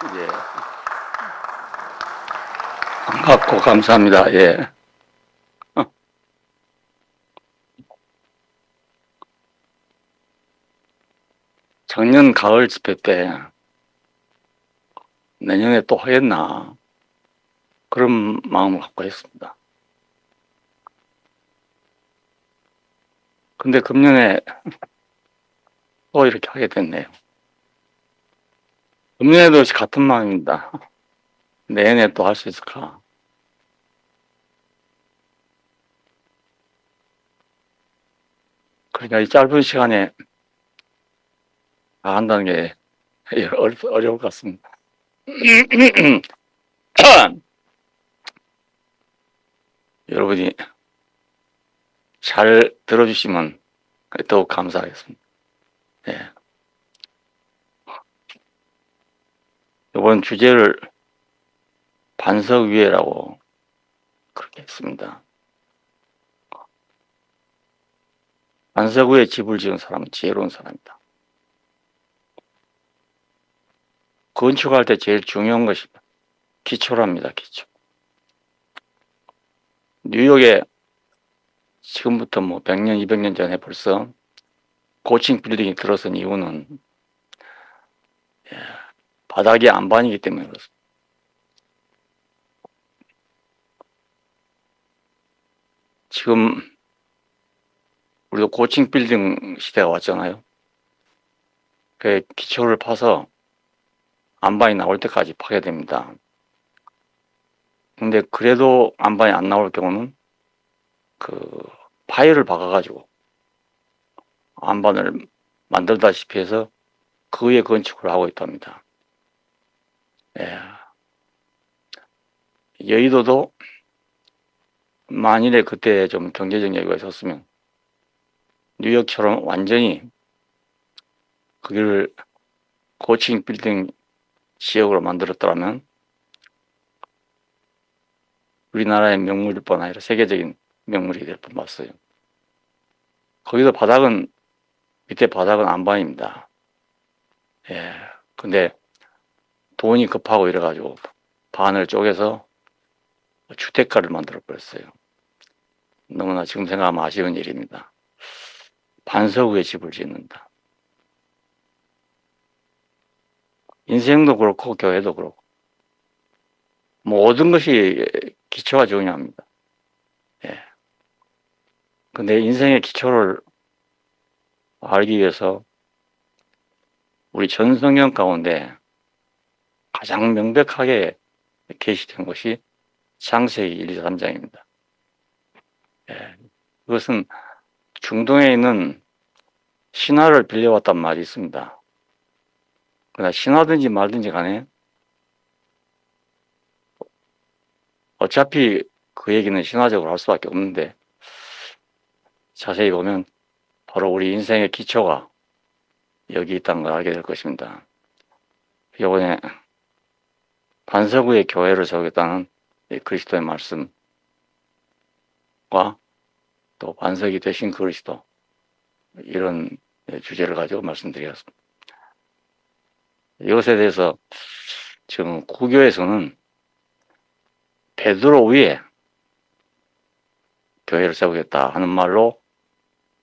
예. 반갑고 감사합니다. 예. 작년 가을 집회 때 내년에 또 하겠나 그런 마음을 갖고 했습니다. 근데 금년에 또 이렇게 하게 됐네요. 금년에도 역시 같은 마음입니다. 내년에 또 할 수 있을까? 그러니까 이 짧은 시간에 다 한다는 게 어려울 것 같습니다. 여러분이 잘 들어주시면 더욱 감사하겠습니다. 예. 이번 주제를 반석위에라고 그렇게 했습니다. 반석 위에 집을 지은 사람은 지혜로운 사람이다. 건축할 때 제일 중요한 것이 기초랍니다. 기초. 뉴욕에 지금부터 뭐 100년, 200년 전에 벌써 고층 빌딩이 들어선 이유는 바닥이 안반이기 때문에 그렇습니다. 지금 우리도 고층 빌딩 시대가 왔잖아요. 그 기초를 파서 안반이 나올 때까지 파게 됩니다. 근데 그래도 안반이 안 나올 경우는 그 파일을 박아가지고 안반을 만들다시피 해서 그 위에 건축을 하고 있답니다. 예. 여의도도 만일에 그때 좀 경제적 여유가 있었으면 뉴욕처럼 완전히 거기를 고층 빌딩 지역으로 만들었더라면 우리나라의 명물일 뿐 아니라 세계적인 명물이 될 뻔 봤어요. 거기도 바닥은 밑에 바닥은 안반입니다. 예. 근데 돈이 급하고 이래가지고 반을 쪼개서 주택가를 만들어 버렸어요. 너무나 지금 생각하면 아쉬운 일입니다. 반석 위에 집을 짓는다. 인생도 그렇고 교회도 그렇고 모든 것이 기초가 중요합니다. 예. 근데 인생의 기초를 알기 위해서 우리 전 성경 가운데 가장 명백하게 계시된 것이 창세기 1, 2, 3장입니다. 예. 그것은 중동에 있는 신화를 빌려왔단 말이 있습니다. 그러나 신화든지 말든지 간에 어차피 그 얘기는 신화적으로 할 수밖에 없는데 자세히 보면 바로 우리 인생의 기초가 여기 있다는 걸 알게 될 것입니다. 이번에 반석 위에 교회를 세우겠다는 그리스도의 말씀과 또 반석이 되신 그리스도 이런 주제를 가지고 말씀드리겠습니다. 이것에 대해서 지금 구교에서는 베드로 위에 교회를 세우겠다 하는 말로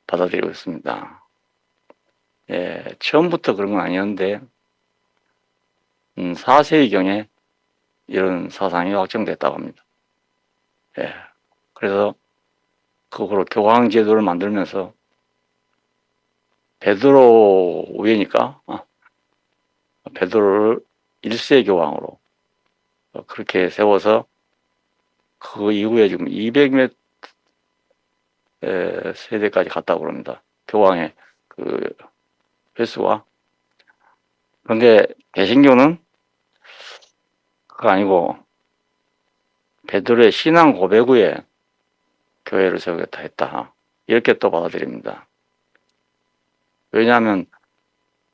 받아들이고 있습니다. 예, 처음부터 그런 건 아니었는데 4세기경에 이런 사상이 확정됐다고 합니다. 예, 그래서 그거로 교황 제도를 만들면서 베드로 위에니까 베드로를 1세 교황으로 그렇게 세워서 그 이후에 지금 200몇 세대까지 갔다고 그럽니다. 교황의 그 횟수가. 그런데 개신교는 그거 아니고 베드로의 신앙 고백 후에 교회를 세우겠다 했다. 이렇게 또 받아들입니다. 왜냐하면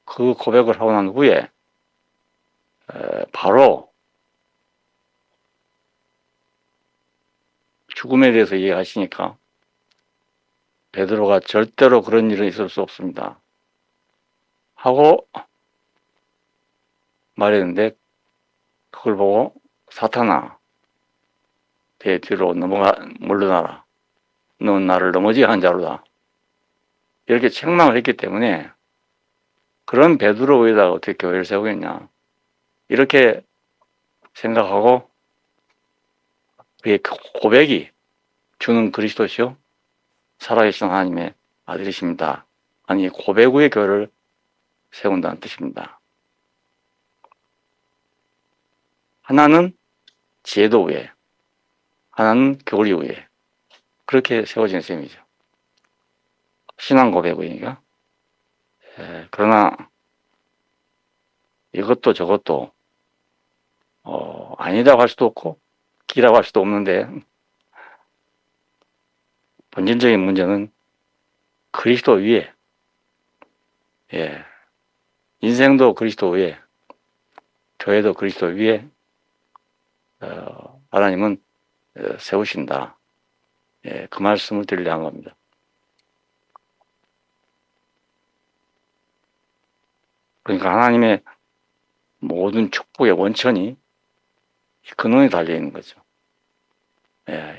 그 고백을 하고 난 후에 바로 죽음에 대해서 얘기하시니까 베드로가 절대로 그런 일은 있을 수 없습니다 하고 말했는데 그걸 보고 사탄아, 내 뒤로 물러나라. 넌 나를 넘어지게 한 자로다. 이렇게 책망을 했기 때문에 그런 베드로에다가 어떻게 교회를 세우겠냐. 이렇게 생각하고 그의 고백이 주는 그리스도시요 살아계신 하나님의 아들이십니다. 아니 고백 후에 교회를 세운다는 뜻입니다. 하나는 제도 위에, 하나는 교리 위에 그렇게 세워진 셈이죠. 신앙 고백 위니까. 그러나 이것도 저것도 아니라고 할 수도 없고 기라고 할 수도 없는데 본질적인 문제는 그리스도 위에, 인생도 그리스도 위에, 교회도 그리스도 위에 하나님은 세우신다. 그 말씀을 드리려 한 겁니다. 그러니까 하나님의 모든 축복의 원천이 근원에 달려 있는 거죠.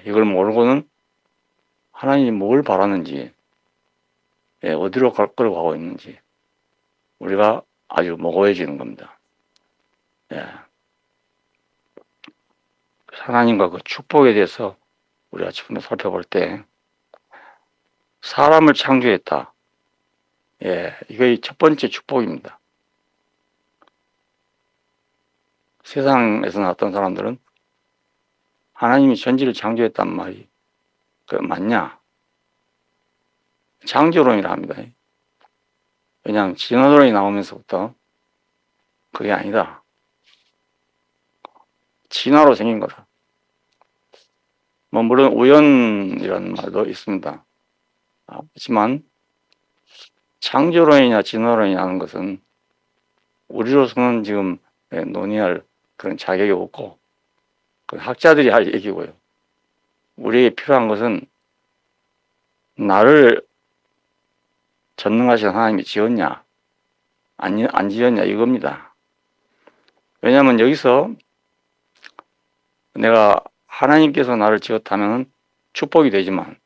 이걸 모르고는 하나님이 뭘 바라는지, 어디로 끌고 가고 있는지 우리가 아주 모호해지는 겁니다. 하나님과 그 축복에 대해서 우리가 지금 살펴볼 때 사람을 창조했다. 이게 첫 번째 축복입니다. 세상에서 나왔던 사람들은 하나님이 천지를 창조했단 말이 맞냐? 창조론이라 합니다. 왜냐하면 진화론이 나오면서부터 그게 아니다. 진화로 생긴 거다. 물론 우연이라는 말도 있습니다. 하지만 창조론이냐 진화론이냐 하는 것은 우리로서는 지금 논의할 그런 자격이 없고 학자들이 할 얘기고요. 우리에게 필요한 것은 나를 전능하신 하나님이 지었냐 안 지었냐 이겁니다. 왜냐하면 여기서 내가 하나님께서 나를 지었다면 축복이 되지만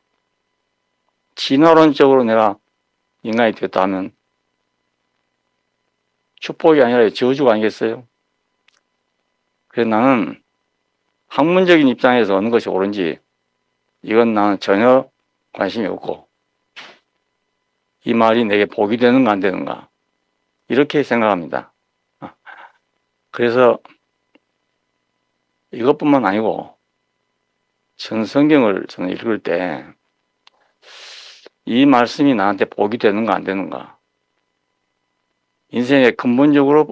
진화론적으로 내가 인간이 되었다 하면 축복이 아니라 저주가 아니겠어요? 그래서 나는 학문적인 입장에서 어느 것이 옳은지 이건 나는 전혀 관심이 없고 이 말이 내게 복이 되는가 안 되는가 이렇게 생각합니다. 그래서 이것뿐만 아니고 전 성경을 저는 읽을 때 이 말씀이 나한테 복이 되는가 안 되는가 인생에 근본적으로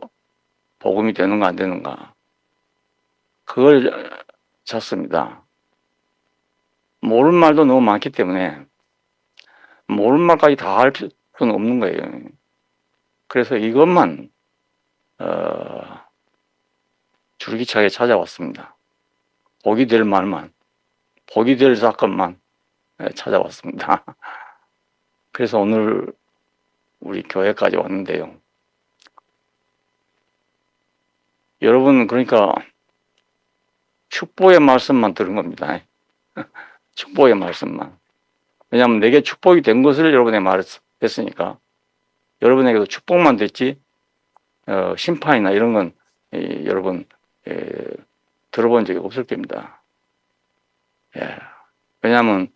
복음이 되는가 안 되는가 그걸 찾습니다. 모르는 말도 너무 많기 때문에 모르는 말까지 다 할 필요는 없는 거예요. 그래서 이것만 줄기차게 찾아왔습니다. 복이 될 말만, 복이 될 사건만 찾아왔습니다. 그래서 오늘 우리 교회까지 왔는데요. 여러분 그러니까 축복의 말씀만 들은 겁니다. 축복의 말씀만. 왜냐하면 내게 축복이 된 것을 여러분에게 말했으니까 여러분에게도 축복만 됐지 심판이나 이런 건 여러분 들어본 적이 없을 겁니다. 왜냐하면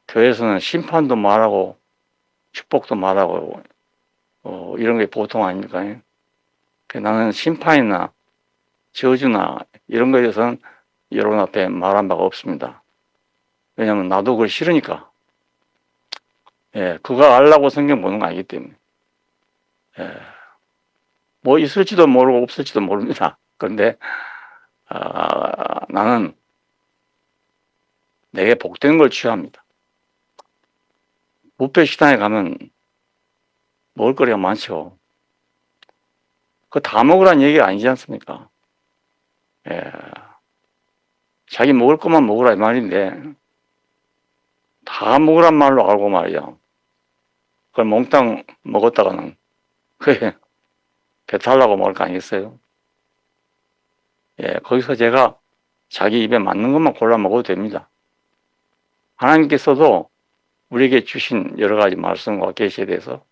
교회에서는 심판도 말하고 축복도 말하고 이런 게 보통 아닙니까? 나는 심판이나 저주나 이런 거에 대해서는 여러분 앞에 말한 바가 없습니다. 왜냐하면 나도 그걸 싫으니까. 그거 알라고 성경 보는 거 아니기 때문에. 뭐 있을지도 모르고 없을지도 모릅니다. 그런데 나는 내게 복된 걸 취합니다. 뷔페 식당에 가면 먹을 거리가 많죠. 그거 다 먹으라는 얘기가 아니지 않습니까? 자기 먹을 것만 먹으라 이 말인데 다 먹으란 말로 알고 말이야. 그걸 몽땅 먹었다가는 그게 배탈 나고 먹을 거 아니겠어요? 거기서 제가 자기 입에 맞는 것만 골라 먹어도 됩니다. 하나님께서도 우리에게 주신 여러 가지 말씀과 계시에 대해서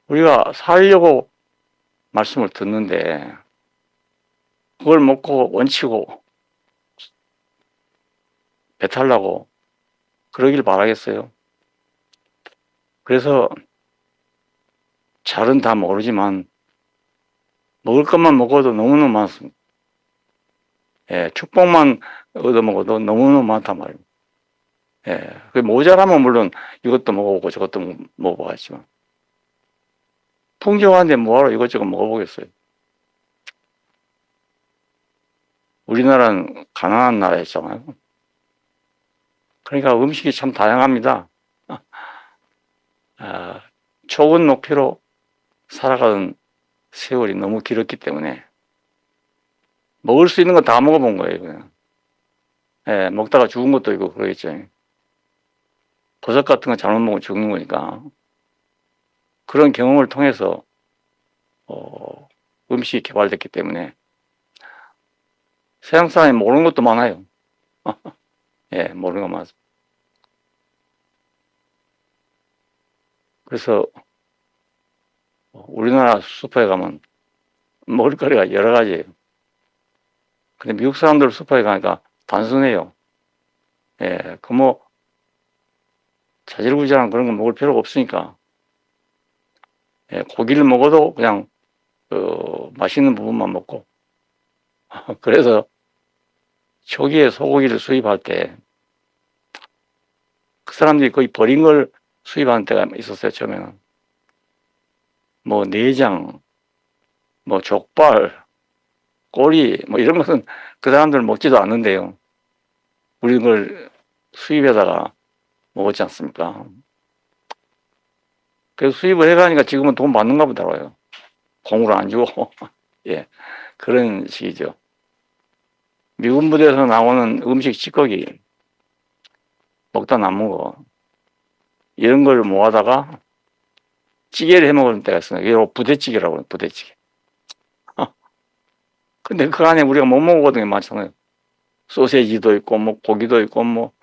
우리가 살려고 말씀을 듣는데 그걸 먹고 원치고 배탈나고 그러길 바라겠어요. 그래서 잘은 다 모르지만 먹을 것만 먹어도 너무너무 많습니다. 축복만 얻어먹어도 너무너무 많단 말이에요. 그 모자라면 물론 이것도 먹어보고 저것도 먹어보겠지만 풍족한데 뭐하러 이것저것 먹어보겠어요. 우리나라는 가난한 나라였잖아요. 그러니까 음식이 참 다양합니다. 좁은 높이로 살아가는 세월이 너무 길었기 때문에 먹을 수 있는 거 다 먹어본 거예요. 그냥. 먹다가 죽은 것도 있고 그러겠죠. 버섯 같은 거 잘못 먹으면 죽는 거니까. 그런 경험을 통해서 음식이 개발됐기 때문에 서양 사람이 모르는 것도 많아요. 모르는 거 많습니다. 그래서 우리나라 슈퍼에 가면 먹을거리가 여러 가지예요. 근데 미국 사람들 슈퍼에 가니까 단순해요. 자질구레한 그런 거 먹을 필요가 없으니까. 고기를 먹어도 그냥 맛있는 부분만 먹고. 그래서 초기에 소고기를 수입할 때 그 사람들이 거의 버린 걸 수입하는 때가 있었어요. 처음에는 뭐 내장, 뭐 족발, 꼬리 뭐 이런 것은 그 사람들 먹지도 않는데요. 우리 걸 수입해다가 먹었지 않습니까? 그래서 수입을 해가니까 지금은 돈 받는가 보더라고요. 공을 안 주고. 그런 식이죠. 미군 부대에서 나오는 음식 찌꺼기 먹다 남은 거 이런 걸 모아다가 찌개를 해 먹을 때가 있어요. 이거 부대찌개라고 해요. 부대찌개. 근데 그 안에 우리가 못 먹어보던 게 많잖아요. 소세지도 있고 뭐 고기도 있고 뭐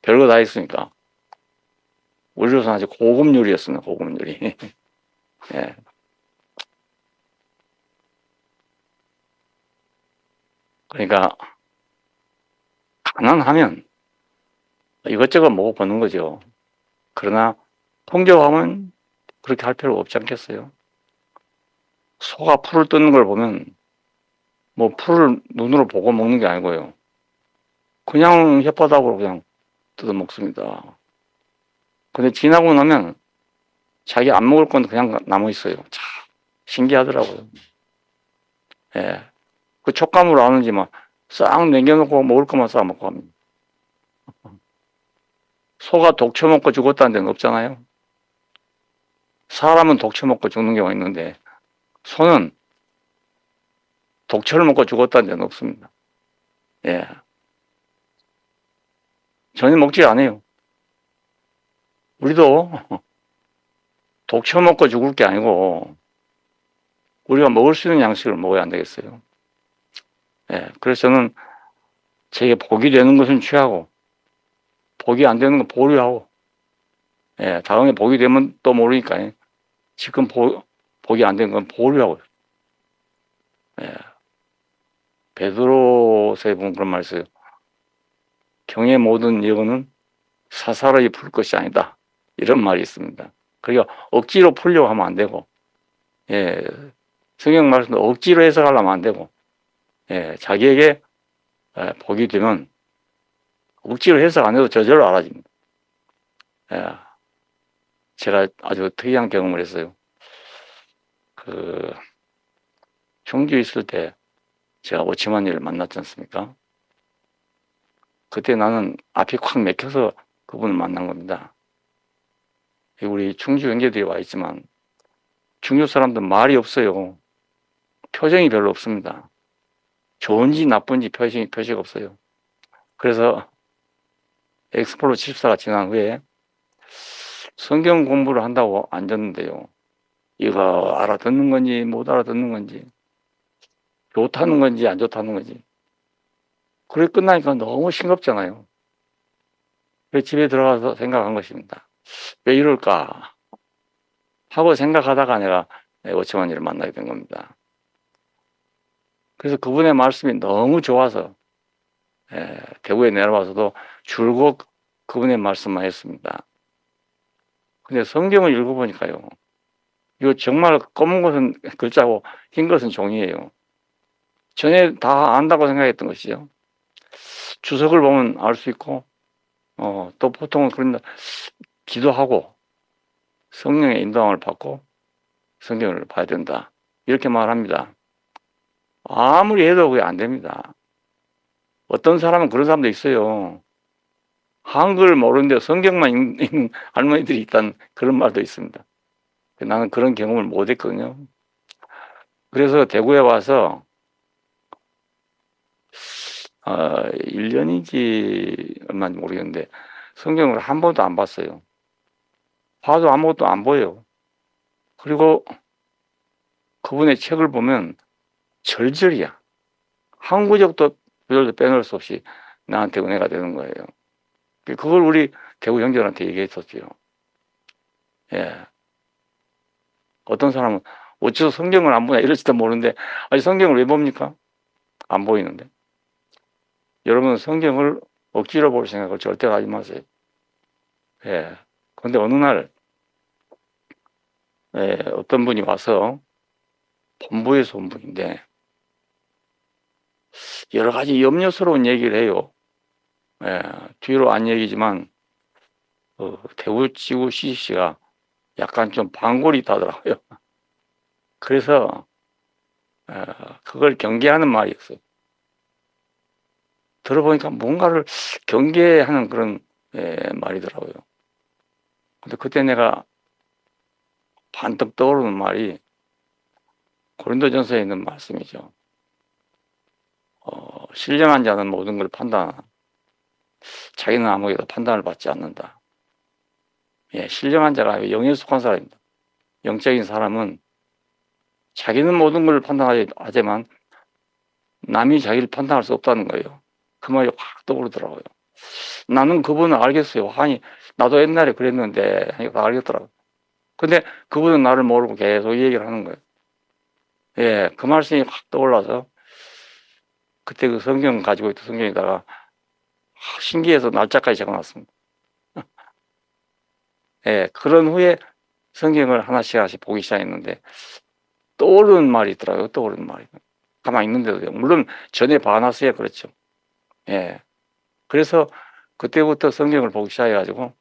별거 다 있으니까 우리로서는 아주 고급 요리였습니다. 고급 요리. 그러니까 가난하면 이것저것 먹어보는 거죠. 그러나 풍족하면 그렇게 할 필요가 없지 않겠어요? 소가 풀을 뜯는 걸 보면 뭐 풀을 눈으로 보고 먹는 게 아니고요. 그냥 혓바닥으로 그냥 뜯어 먹습니다. 근데 지나고 나면 자기 안 먹을 건 그냥 남아 있어요. 참 신기하더라고요. 그 촉감으로 아는지 막 싹 남겨놓고 먹을 것만 싹 먹고 합니다. 소가 독초 먹고 죽었다는 데는 없잖아요. 사람은 독초 먹고 죽는 경우가 있는데 소는 독초를 먹고 죽었다는 데는 없습니다. 전혀 먹지 않아요. 우리도 독초 먹고 죽을 게 아니고 우리가 먹을 수 있는 양식을 먹어야 안 되겠어요. 그래서 저는 제게 복이 되는 것은 취하고 복이 안 되는 건 보류하고 다음에 복이 되면 또 모르니까 지금 복이 안 되는 건 보류하고 베드로서에 보면 그런 말이 있어요. 경의 모든 여건은 사사로이 풀 것이 아니다. 이런 말이 있습니다. 그러니까 억지로 풀려고 하면 안 되고 성경 말씀도 억지로 해석하려면 안 되고 자기에게 복이 되면 억지로 해석 안 해도 저절로 알아집니다. 제가 아주 특이한 경험을 했어요. 청주에 있을 때 제가 오치만이를 만났지 않습니까? 그때 나는 앞이 콱 막혀서 그분을 만난 겁니다. 우리 충주 형제들이 와 있지만 충주 사람들은 말이 없어요. 표정이 별로 없습니다. 좋은지 나쁜지 표시가 없어요. 그래서 엑스폴로 74가 지난 후에 성경 공부를 한다고 앉았는데요. 이거 알아듣는 건지 못 알아듣는 건지 좋다는 건지 안 좋다는 건지. 그래 끝나니까 너무 싱겁잖아요. 그래서 집에 들어가서 생각한 것입니다. 왜 이럴까 하고 생각하다가 내가 오청환이를 만나게 된 겁니다. 그래서 그분의 말씀이 너무 좋아서 대구에 내려와서도 줄곧 그분의 말씀만 했습니다. 근데 성경을 읽어보니까요. 이거 정말 검은 것은 글자고 흰 것은 종이에요. 전에 다 안다고 생각했던 것이죠. 주석을 보면 알 수 있고 또 보통은 그런다. 기도하고 성령의 인도함을 받고 성경을 봐야 된다. 이렇게 말합니다. 아무리 해도 그게 안 됩니다. 어떤 사람은 그런 사람도 있어요. 한글 모르는데 성경만 읽는 할머니들이 있다는 그런 말도 있습니다. 나는 그런 경험을 못 했거든요. 그래서 대구에 와서 1년인지 얼마인지 모르겠는데 성경을 한 번도 안 봤어요. 봐도 아무것도 안 보여요. 그리고 그분의 책을 보면 절절이야. 한 구적도 별도 빼놓을 수 없이 나한테 은혜가 되는 거예요. 그걸 우리 대구 형제들한테 얘기했었죠. 예. 어떤 사람은 어째서 성경을 안 보냐 이럴지도 모르는데 아니 성경을 왜 봅니까? 안 보이는데. 여러분 성경을 억지로 볼 생각을 절대 하지 마세요. 예. 그런데 어느 날 어떤 분이 와서 본부에서 온 분인데 여러 가지 염려스러운 얘기를 해요. 뒤로 안 얘기지만 대구지구 CCC가 약간 좀 방골이 있다더라고요. 그래서 그걸 경계하는 말이었어요. 들어보니까 뭔가를 경계하는 그런 말이더라고요. 근데 그때 내가 반떡 떠오르는 말이 고린도전서에 있는 말씀이죠. 신령한 자는 모든 걸 판단하나 자기는 아무에도 판단을 받지 않는다. 신령한 자가 영에 속한 사람입니다. 영적인 사람은 자기는 모든 걸 판단하지만 남이 자기를 판단할 수 없다는 거예요. 그 말이 확 떠오르더라고요. 나는 그분을 알겠어요. 아니 나도 옛날에 그랬는데 하니까 알겠더라고요. 근데 그분은 나를 모르고 계속 이 얘기를 하는 거예요. 그 말씀이 확 떠올라서 그때 그 성경 가지고 있던 성경에다가 신기해서 날짜까지 적어놨습니다. 그런 후에 성경을 하나씩 보기 시작했는데 떠오르는 말이 있더라고요. 떠오르는 말이. 가만히 있는데도 물론 전에 봐놨어야 그렇죠. 그래서 그때부터 성경을 보기 시작해가지고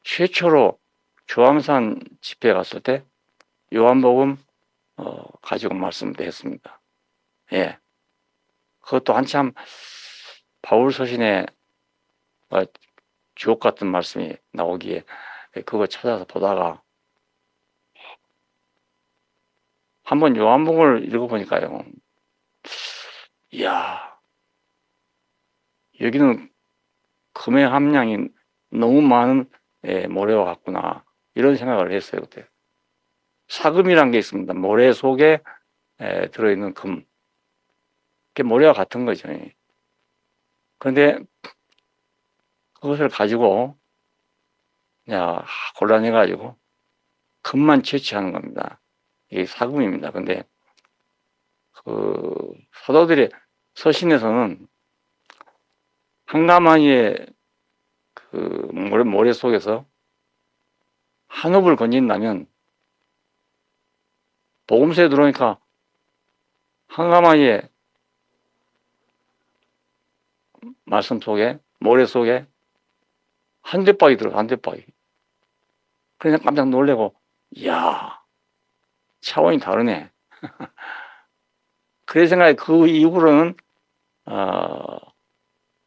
최초로 주암산 집회에 갔을 때 요한복음 가지고 말씀도 했습니다. 그것도 한참 바울 서신에 주옥 같은 말씀이 나오기에 그거 찾아서 보다가 한번 요한복음을 읽어보니까요. 이야, 여기는 금의 함량이 너무 많은 모래와 같구나 이런 생각을 했어요. 그때 사금이란 게 있습니다. 모래 속에 들어있는 금, 그게 모래와 같은 거죠. 그런데 그것을 가지고 곤란해가지고 금만 채취하는 겁니다. 이게 사금입니다. 근데 그 사도들의 서신에서는 한 가마니의 그 모래 속에서 한 옵을 건진다면 복음서에 들어오니까 한 가마니의 말씀 속에 모래 속에 한 대박이 들어가 한 대박이. 그래서 깜짝 놀래고 이야 차원이 다르네. 그래 생각에 그 이후로는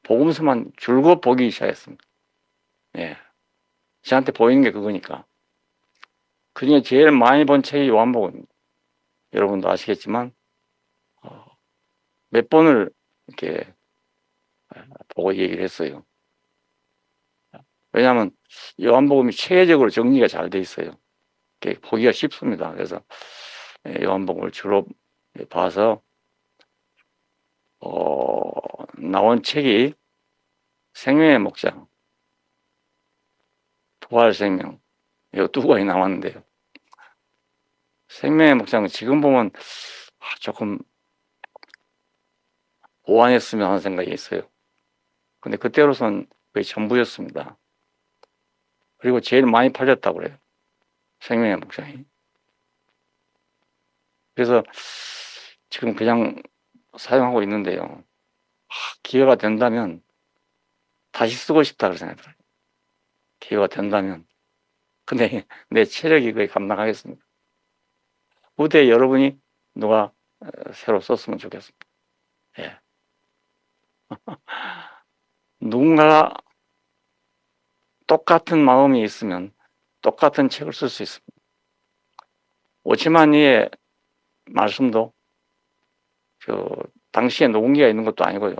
복음서만 줄곧 보기 시작했습니다. 저한테 보이는 게 그거니까. 그중에 제일 많이 본 책이 요한복음입니다. 여러분도 아시겠지만 몇 번을 이렇게 보고 얘기를 했어요. 왜냐하면 요한복음이 체계적으로 정리가 잘 돼 있어요. 보기가 쉽습니다. 그래서 요한복음을 주로 봐서 나온 책이 생명의 목장, 부활 생명, 이 두 권이 나왔는데요. 생명의 목장은 지금 보면 조금 보완했으면 하는 생각이 있어요. 근데 그때로선 거의 전부였습니다. 그리고 제일 많이 팔렸다고 그래요. 생명의 목장이. 그래서 지금 그냥 사용하고 있는데요. 기회가 된다면 다시 쓰고 싶다 그런 생각이 들어요. 기회가 된다면. 근데 내 체력이 거의 감당하겠습니다. 후대에 여러분이 누가 새로 썼으면 좋겠습니다. 예. 누군가 똑같은 마음이 있으면 똑같은 책을 쓸 수 있습니다. 오치만니의 말씀도 당시에 녹음기가 있는 것도 아니고요.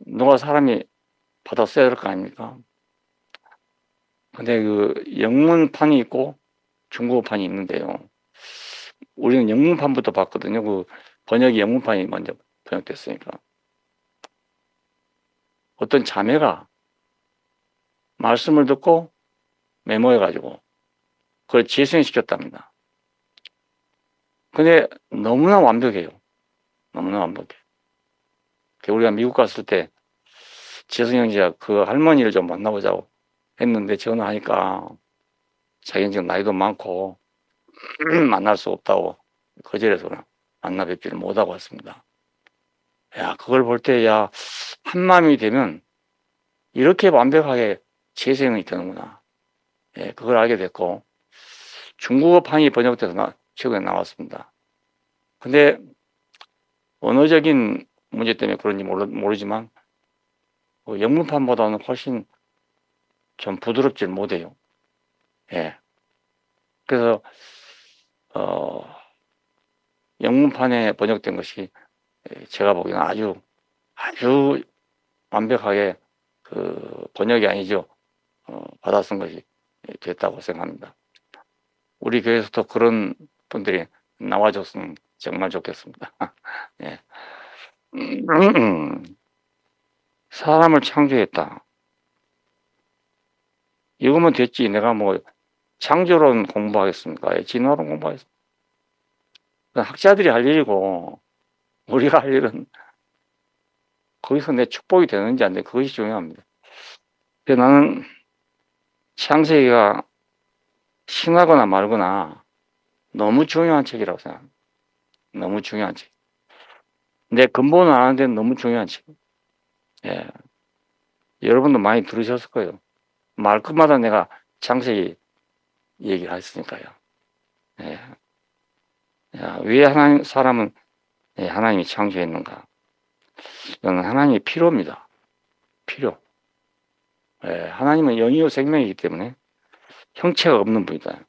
누가 사람이 받아 써야 될 거 아닙니까? 근데 영문판이 있고 중국어판이 있는데요. 우리는 영문판부터 봤거든요. 번역이 영문판이 먼저 번역됐으니까. 어떤 자매가 말씀을 듣고 메모해가지고 그걸 재생시켰답니다. 근데 너무나 완벽해요. 너무나 완벽해. 우리가 미국 갔을 때 재승 형제가 그 할머니를 좀 만나보자고 했는데 전화하니까 자기는 지금 나이도 많고 만날 수 없다고 거절해서 만나 뵙지를 못하고 왔습니다. 야, 그걸 볼 때, 야, 한마음이 되면 이렇게 완벽하게 재생이 되는구나. 예, 그걸 알게 됐고, 중국어판이 번역돼서 최근에 나왔습니다. 근데 언어적인 문제 때문에 그런지 모르지만, 영문판보다는 훨씬 좀 부드럽질 못해요. 예. 그래서, 영문판에 번역된 것이 제가 보기에는 아주 완벽하게 번역이 아니죠. 받아 쓴 것이 됐다고 생각합니다. 우리 교회에서도 그런 분들이 나와줬으면 정말 좋겠습니다. 예. 사람을 창조했다. 이거면 됐지. 내가 창조론 공부하겠습니까? 진화론 공부하겠습니까? 학자들이 할 일이고, 우리가 할 일은 거기서 내 축복이 되는지 안 되는지 그것이 중요합니다. 그래서 나는 창세기가 신하거나 말거나 너무 중요한 책이라고 생각합니다. 너무 중요한 책. 내 근본은 아는데 너무 중요한 책. 예. 여러분도 많이 들으셨을 거예요. 말끝마다 내가 창세기 얘기를 했으니까요. 예. 왜 사람은 하나님이 창조했는가? 이건 하나님의 필요입니다. 필요. 하나님은 영이요 생명이기 때문에 형체가 없는 분이다.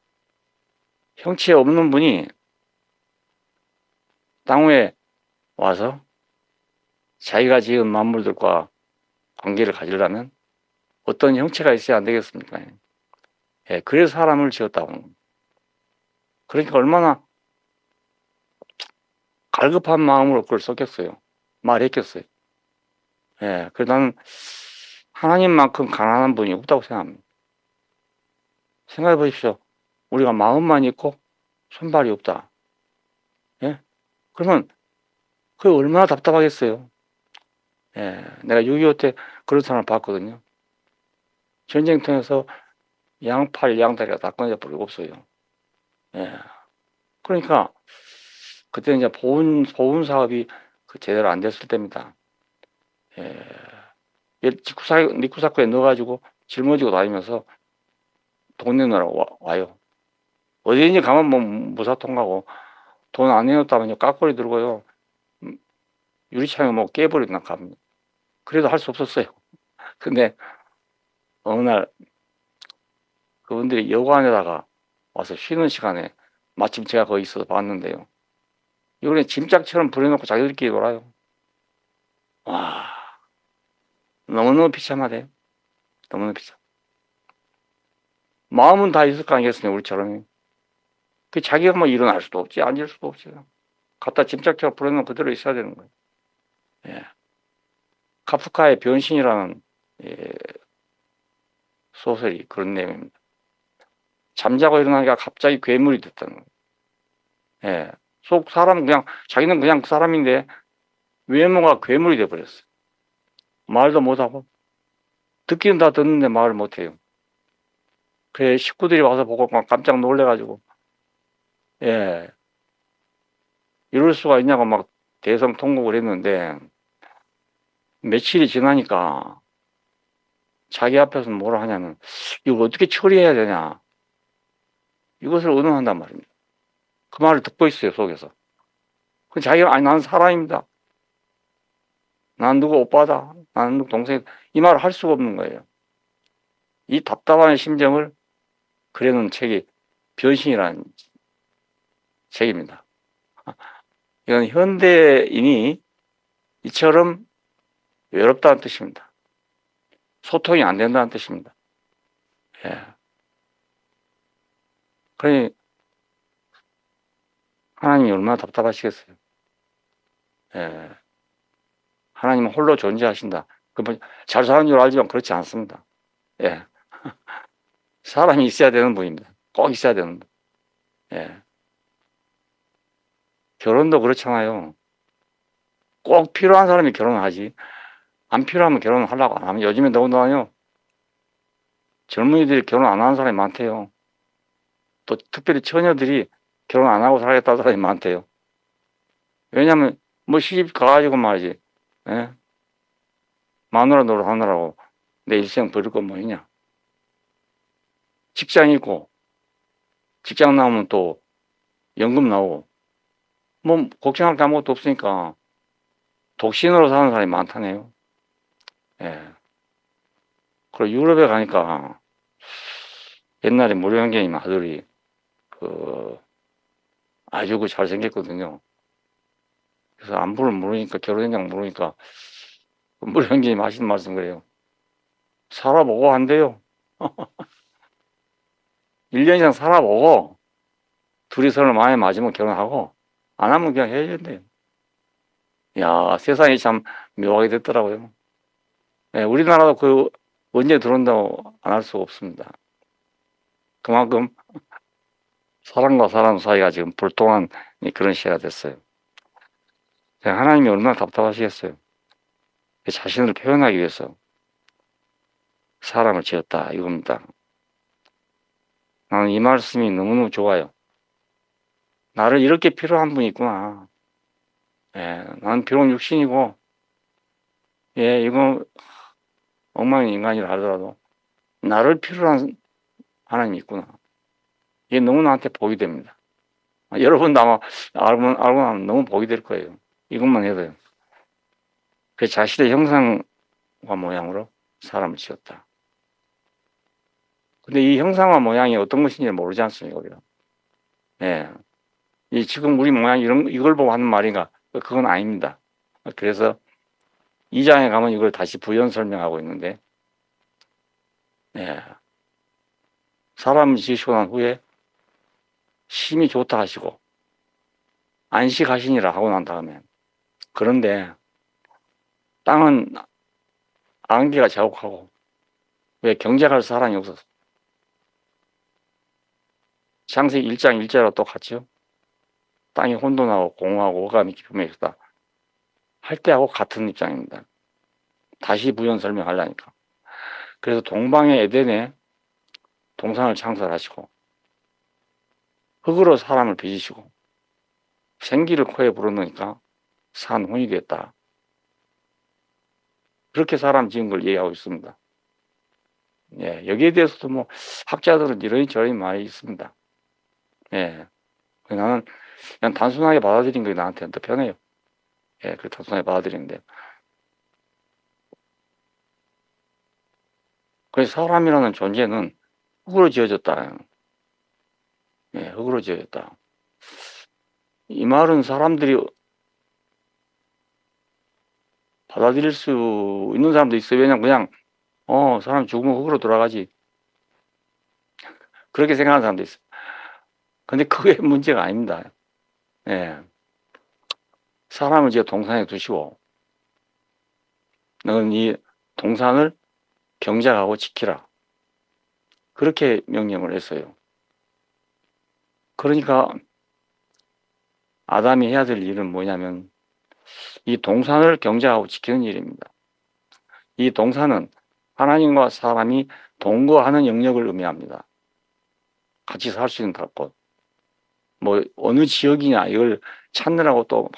형체 없는 분이 땅 위에 와서 자기가 지은 만물들과 관계를 가지려면 어떤 형체가 있어야 안 되겠습니까? 그래서 사람을 지었다고. 그러니까 얼마나 갈급한 마음으로 그걸 썼겠어요. 말했겠어요. 그래서 나는 하나님만큼 가난한 분이 없다고 생각합니다. 생각해 보십시오. 우리가 마음만 있고 손발이 없다. 그러면 그게 얼마나 답답하겠어요. 내가 6.25 때 그런 사람을 봤거든요. 전쟁터에서 양팔, 양다리가 다 끊어져 버리고 없어요. 그러니까 그때 이제 보훈 사업이 제대로 안 됐을 때입니다. 니쿠사쿠에 넣어가지고 짊어지고 다니면서 돈 내놓으라고 와요. 어디든지 가면 무사통하고 돈 안 내놓았다면 깍꼬리 들고요. 유리창에 깨버리나 갑니다. 그래도 할 수 없었어요. 근데 어느 날 그분들이 여관에다가 와서 쉬는 시간에 마침 제가 거기 있어서 봤는데요. 이번에 짐짝처럼 부려놓고 자기들끼리 놀아요. 와, 너무너무 비참하대요. 너무너무 비참. 마음은 다 있을 거 아니겠습니까? 우리처럼. 그 자기가 뭐 일어날 수도 없지, 앉을 수도 없지. 갖다 짐짝처럼 불어넣으면 그대로 있어야 되는 거예요. 예. 카프카의 변신이라는 예, 소설이 그런 내용입니다. 잠자고 일어나니까 갑자기 괴물이 됐다는 거예요. 예. 속 사람은 그냥, 자기는 그냥 사람인데 외모가 괴물이 돼버렸어요. 말도 못하고. 듣기는 다 듣는데 말을 못해요. 그래, 식구들이 와서 보고 깜짝 놀래가지고, 예. 이럴 수가 있냐고 막 대성통곡을 했는데, 며칠이 지나니까 자기 앞에서 뭐라 하냐면, 이거 어떻게 처리해야 되냐. 이것을 의논한단 말입니다. 그 말을 듣고 있어요, 속에서. 그 자기가, 아니, 나는 사람입니다. 나는 누구 오빠다. 나는 누구 동생이다. 이 말을 할 수가 없는 거예요. 이 답답한 심정을 그려놓은 책이 변신이라는 책입니다. 이건 현대인이 이처럼 외롭다는 뜻입니다. 소통이 안 된다는 뜻입니다. 예. 그러니 하나님이 얼마나 답답하시겠어요. 예. 하나님은 홀로 존재하신다. 잘 사는 줄 알지만 그렇지 않습니다. 예. 사람이 있어야 되는 분입니다. 꼭 있어야 되는 분. 예. 결혼도 그렇잖아요. 꼭 필요한 사람이 결혼하지. 안 필요하면 결혼을 하려고 안 하면 요즘에 너무나요. 젊은이들이 결혼 안 하는 사람이 많대요. 또 특별히 처녀들이 결혼 안 하고 살겠다는 사람이 많대요. 왜냐하면 뭐 시집 가가지고 말이지. 예? 마누라 노릇 하느라고 내 일생 버릴 건 뭐냐. 직장 있고 직장 나오면 또 연금 나오고 뭐 걱정할 게 아무것도 없으니까 독신으로 사는 사람이 많다네요. 예. 그리고 유럽에 가니까 옛날에 무료현계님 아들이 아주 잘생겼거든요. 그래서 안부를 물으니까 결혼했냐고 물으니까 무료현계님 하시는 말씀 그래요. 살아보고 한대요. 1년 이상 살아보고 둘이 서로 마음에 맞으면 결혼하고 안 하면 그냥 헤어진대요. 야, 세상이 참 묘하게 됐더라고요. 예, 우리나라도 언제 들어온다고 안 할 수가 없습니다. 그만큼 사람과 사람 사이가 지금 불통한 그런 시대가 됐어요. 하나님이 얼마나 답답하시겠어요. 자신을 표현하기 위해서 사람을 지었다 이겁니다. 나는 이 말씀이 너무너무 좋아요. 나를 이렇게 필요한 분이 있구나. 예, 나는 비록 육신이고 예, 이거 엉망인 인간이라 하더라도 나를 필요로 한 하나님이 있구나. 이게 너무 나한테 복이 됩니다. 여러분도 아마 알고 나면 너무 복이 될 거예요. 이것만 해도요. 그 자신의 형상과 모양으로 사람을 지었다. 근데 이 형상과 모양이 어떤 것인지 모르지 않습니까, 우리가? 예. 이 지금 우리 모양이 이걸 보고 하는 말인가? 그건 아닙니다. 그래서 2장에 가면 이걸 다시 부연 설명하고 있는데, 예. 사람을 지으시고 난 후에 심히 좋다 하시고, 안식하시니라 하고 난 다음에, 그런데 땅은 안개가 자욱하고, 왜 경작할 사람이 없어서. 창세기 1장 1절과 똑같죠? 땅이 혼돈하고 공허하고 어감이 깊음에 있다. 할 때하고 같은 입장입니다. 다시 부연 설명하려니까. 그래서 동방의 에덴에 동산을 창설하시고 흙으로 사람을 빚으시고 생기를 코에 불어넣으니까 산 혼이 됐다. 그렇게 사람 지은 걸 이해하고 있습니다. 예, 여기에 대해서도 뭐 학자들은 이러니 저러니 많이 있습니다. 예, 나는 그냥 단순하게 받아들인 게 나한테는 더 편해요. 예, 그 단순하게 받아들이는데. 그래서 사람이라는 존재는 흙으로 지어졌다. 예, 흙으로 지어졌다. 이 말은 사람들이 받아들일 수 있는 사람도 있어요. 왜냐면 그냥, 사람 죽으면 흙으로 돌아가지. 그렇게 생각하는 사람도 있어요. 근데 그게 문제가 아닙니다. 예. 사람을 이제 동산에 두시고, 너는 이 동산을 경작하고 지키라. 그렇게 명령을 했어요. 그러니까 아담이 해야 될 일은 뭐냐면 이 동산을 경작하고 지키는 일입니다. 이 동산은 하나님과 사람이 동거하는 영역을 의미합니다. 같이 살 수 있는 곳. 뭐 어느 지역이냐 이걸 찾느라고 또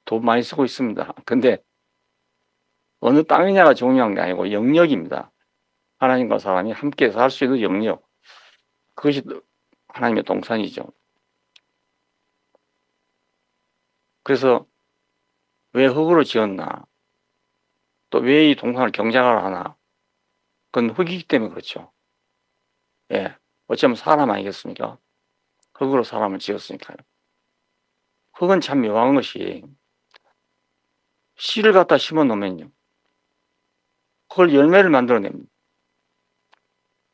돈 많이 쓰고 있습니다. 근데 어느 땅이냐가 중요한 게 아니고 영역입니다. 하나님과 사람이 함께 살 수 있는 영역. 그것이 하나님의 동산이죠. 그래서 왜 흙으로 지었나? 또 왜 이 동산을 경작을 하나? 그건 흙이기 때문에 그렇죠. 예. 어쩌면 사람 아니겠습니까? 흙으로 사람을 지었으니까요. 흙은 참 묘한 것이 씨를 갖다 심어 놓으면요. 그걸 열매를 만들어냅니다.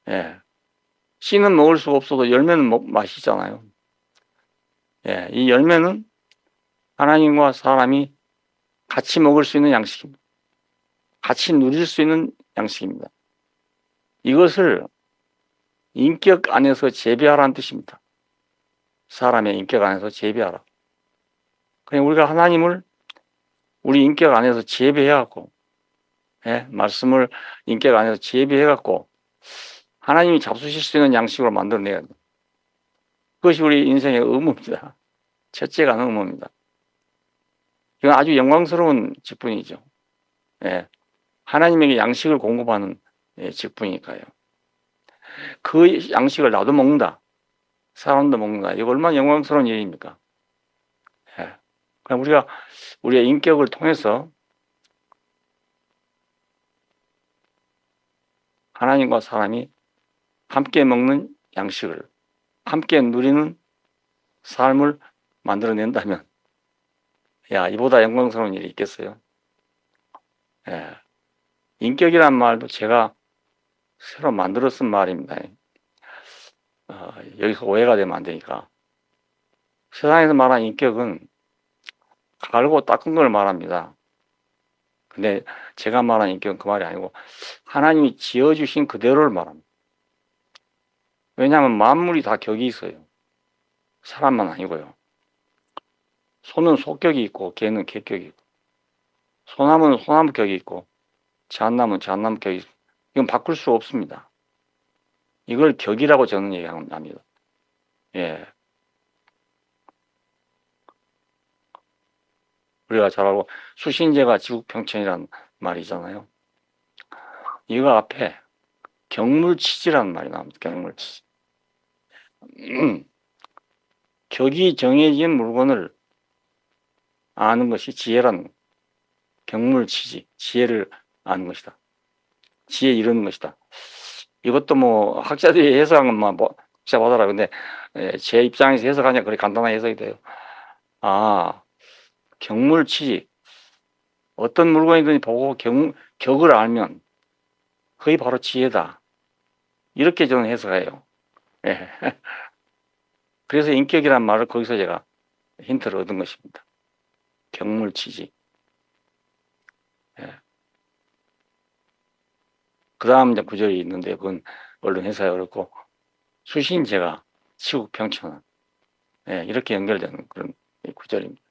예. 씨는 먹을 수가 없어도 열매는 맛이잖아요. 예. 이 열매는 하나님과 사람이 같이 먹을 수 있는 양식입니다. 같이 누릴 수 있는 양식입니다. 이것을 인격 안에서 재배하라는 뜻입니다. 사람의 인격 안에서 재배하라. 그냥 우리가 하나님을 우리 인격 안에서 재배해갖고, 예, 말씀을 인격 안에서 재배해갖고, 하나님이 잡수실 수 있는 양식으로 만들어내야 돼요. 그것이 우리 인생의 의무입니다. 첫째가 의무입니다. 이건 아주 영광스러운 직분이죠. 예, 하나님에게 양식을 공급하는 직분이니까요. 그 양식을 나도 먹는다. 사람도 먹는다. 이거 얼마나 영광스러운 일입니까? 예. 그럼 우리가 우리의 인격을 통해서 하나님과 사람이 함께 먹는 양식을, 함께 누리는 삶을 만들어낸다면, 야, 이보다 영광스러운 일이 있겠어요? 예. 인격이란 말도 제가 새로 만들어 쓴 말입니다. 여기서 오해가 되면 안 되니까. 세상에서 말하는 인격은 갈고 닦은 걸 말합니다. 근데 제가 말하는 인격은 그 말이 아니고 하나님이 지어주신 그대로를 말합니다. 왜냐하면 만물이 다 격이 있어요. 사람만 아니고요. 소는 소격이 있고 개는 개격이 있고 소나무는 소나무 격이 있고 잣나무는 잣나무 격이 있고 이건 바꿀 수 없습니다. 이걸 격이라고 저는 얘기합니다. 예. 우리가 잘 알고 수신제가 지국평천이라는 말이잖아요. 이거 앞에 경물치지라는 말이 나옵니다. 경물치지. 격이 정해진 물건을 아는 것이 지혜라는 경물치지. 지혜를 아는 것이다. 지혜 이루는 것이다. 이것도 뭐 학자들이 해석한 것만 복잡하더라. 근데 제 입장에서 해석하냐 그래 간단하게 해석이 돼요. 아, 경물치지. 어떤 물건이든지 보고 격을 알면 그게 바로 지혜다. 이렇게 저는 해석해요. 예. 그래서 인격이란 말을 거기서 제가 힌트를 얻은 것입니다. 경물치지. 예. 그 다음 이제 구절이 있는데 그건 얼른 해석이 어렵고 수신제가 치국평천은 예, 이렇게 연결되는 그런 구절입니다.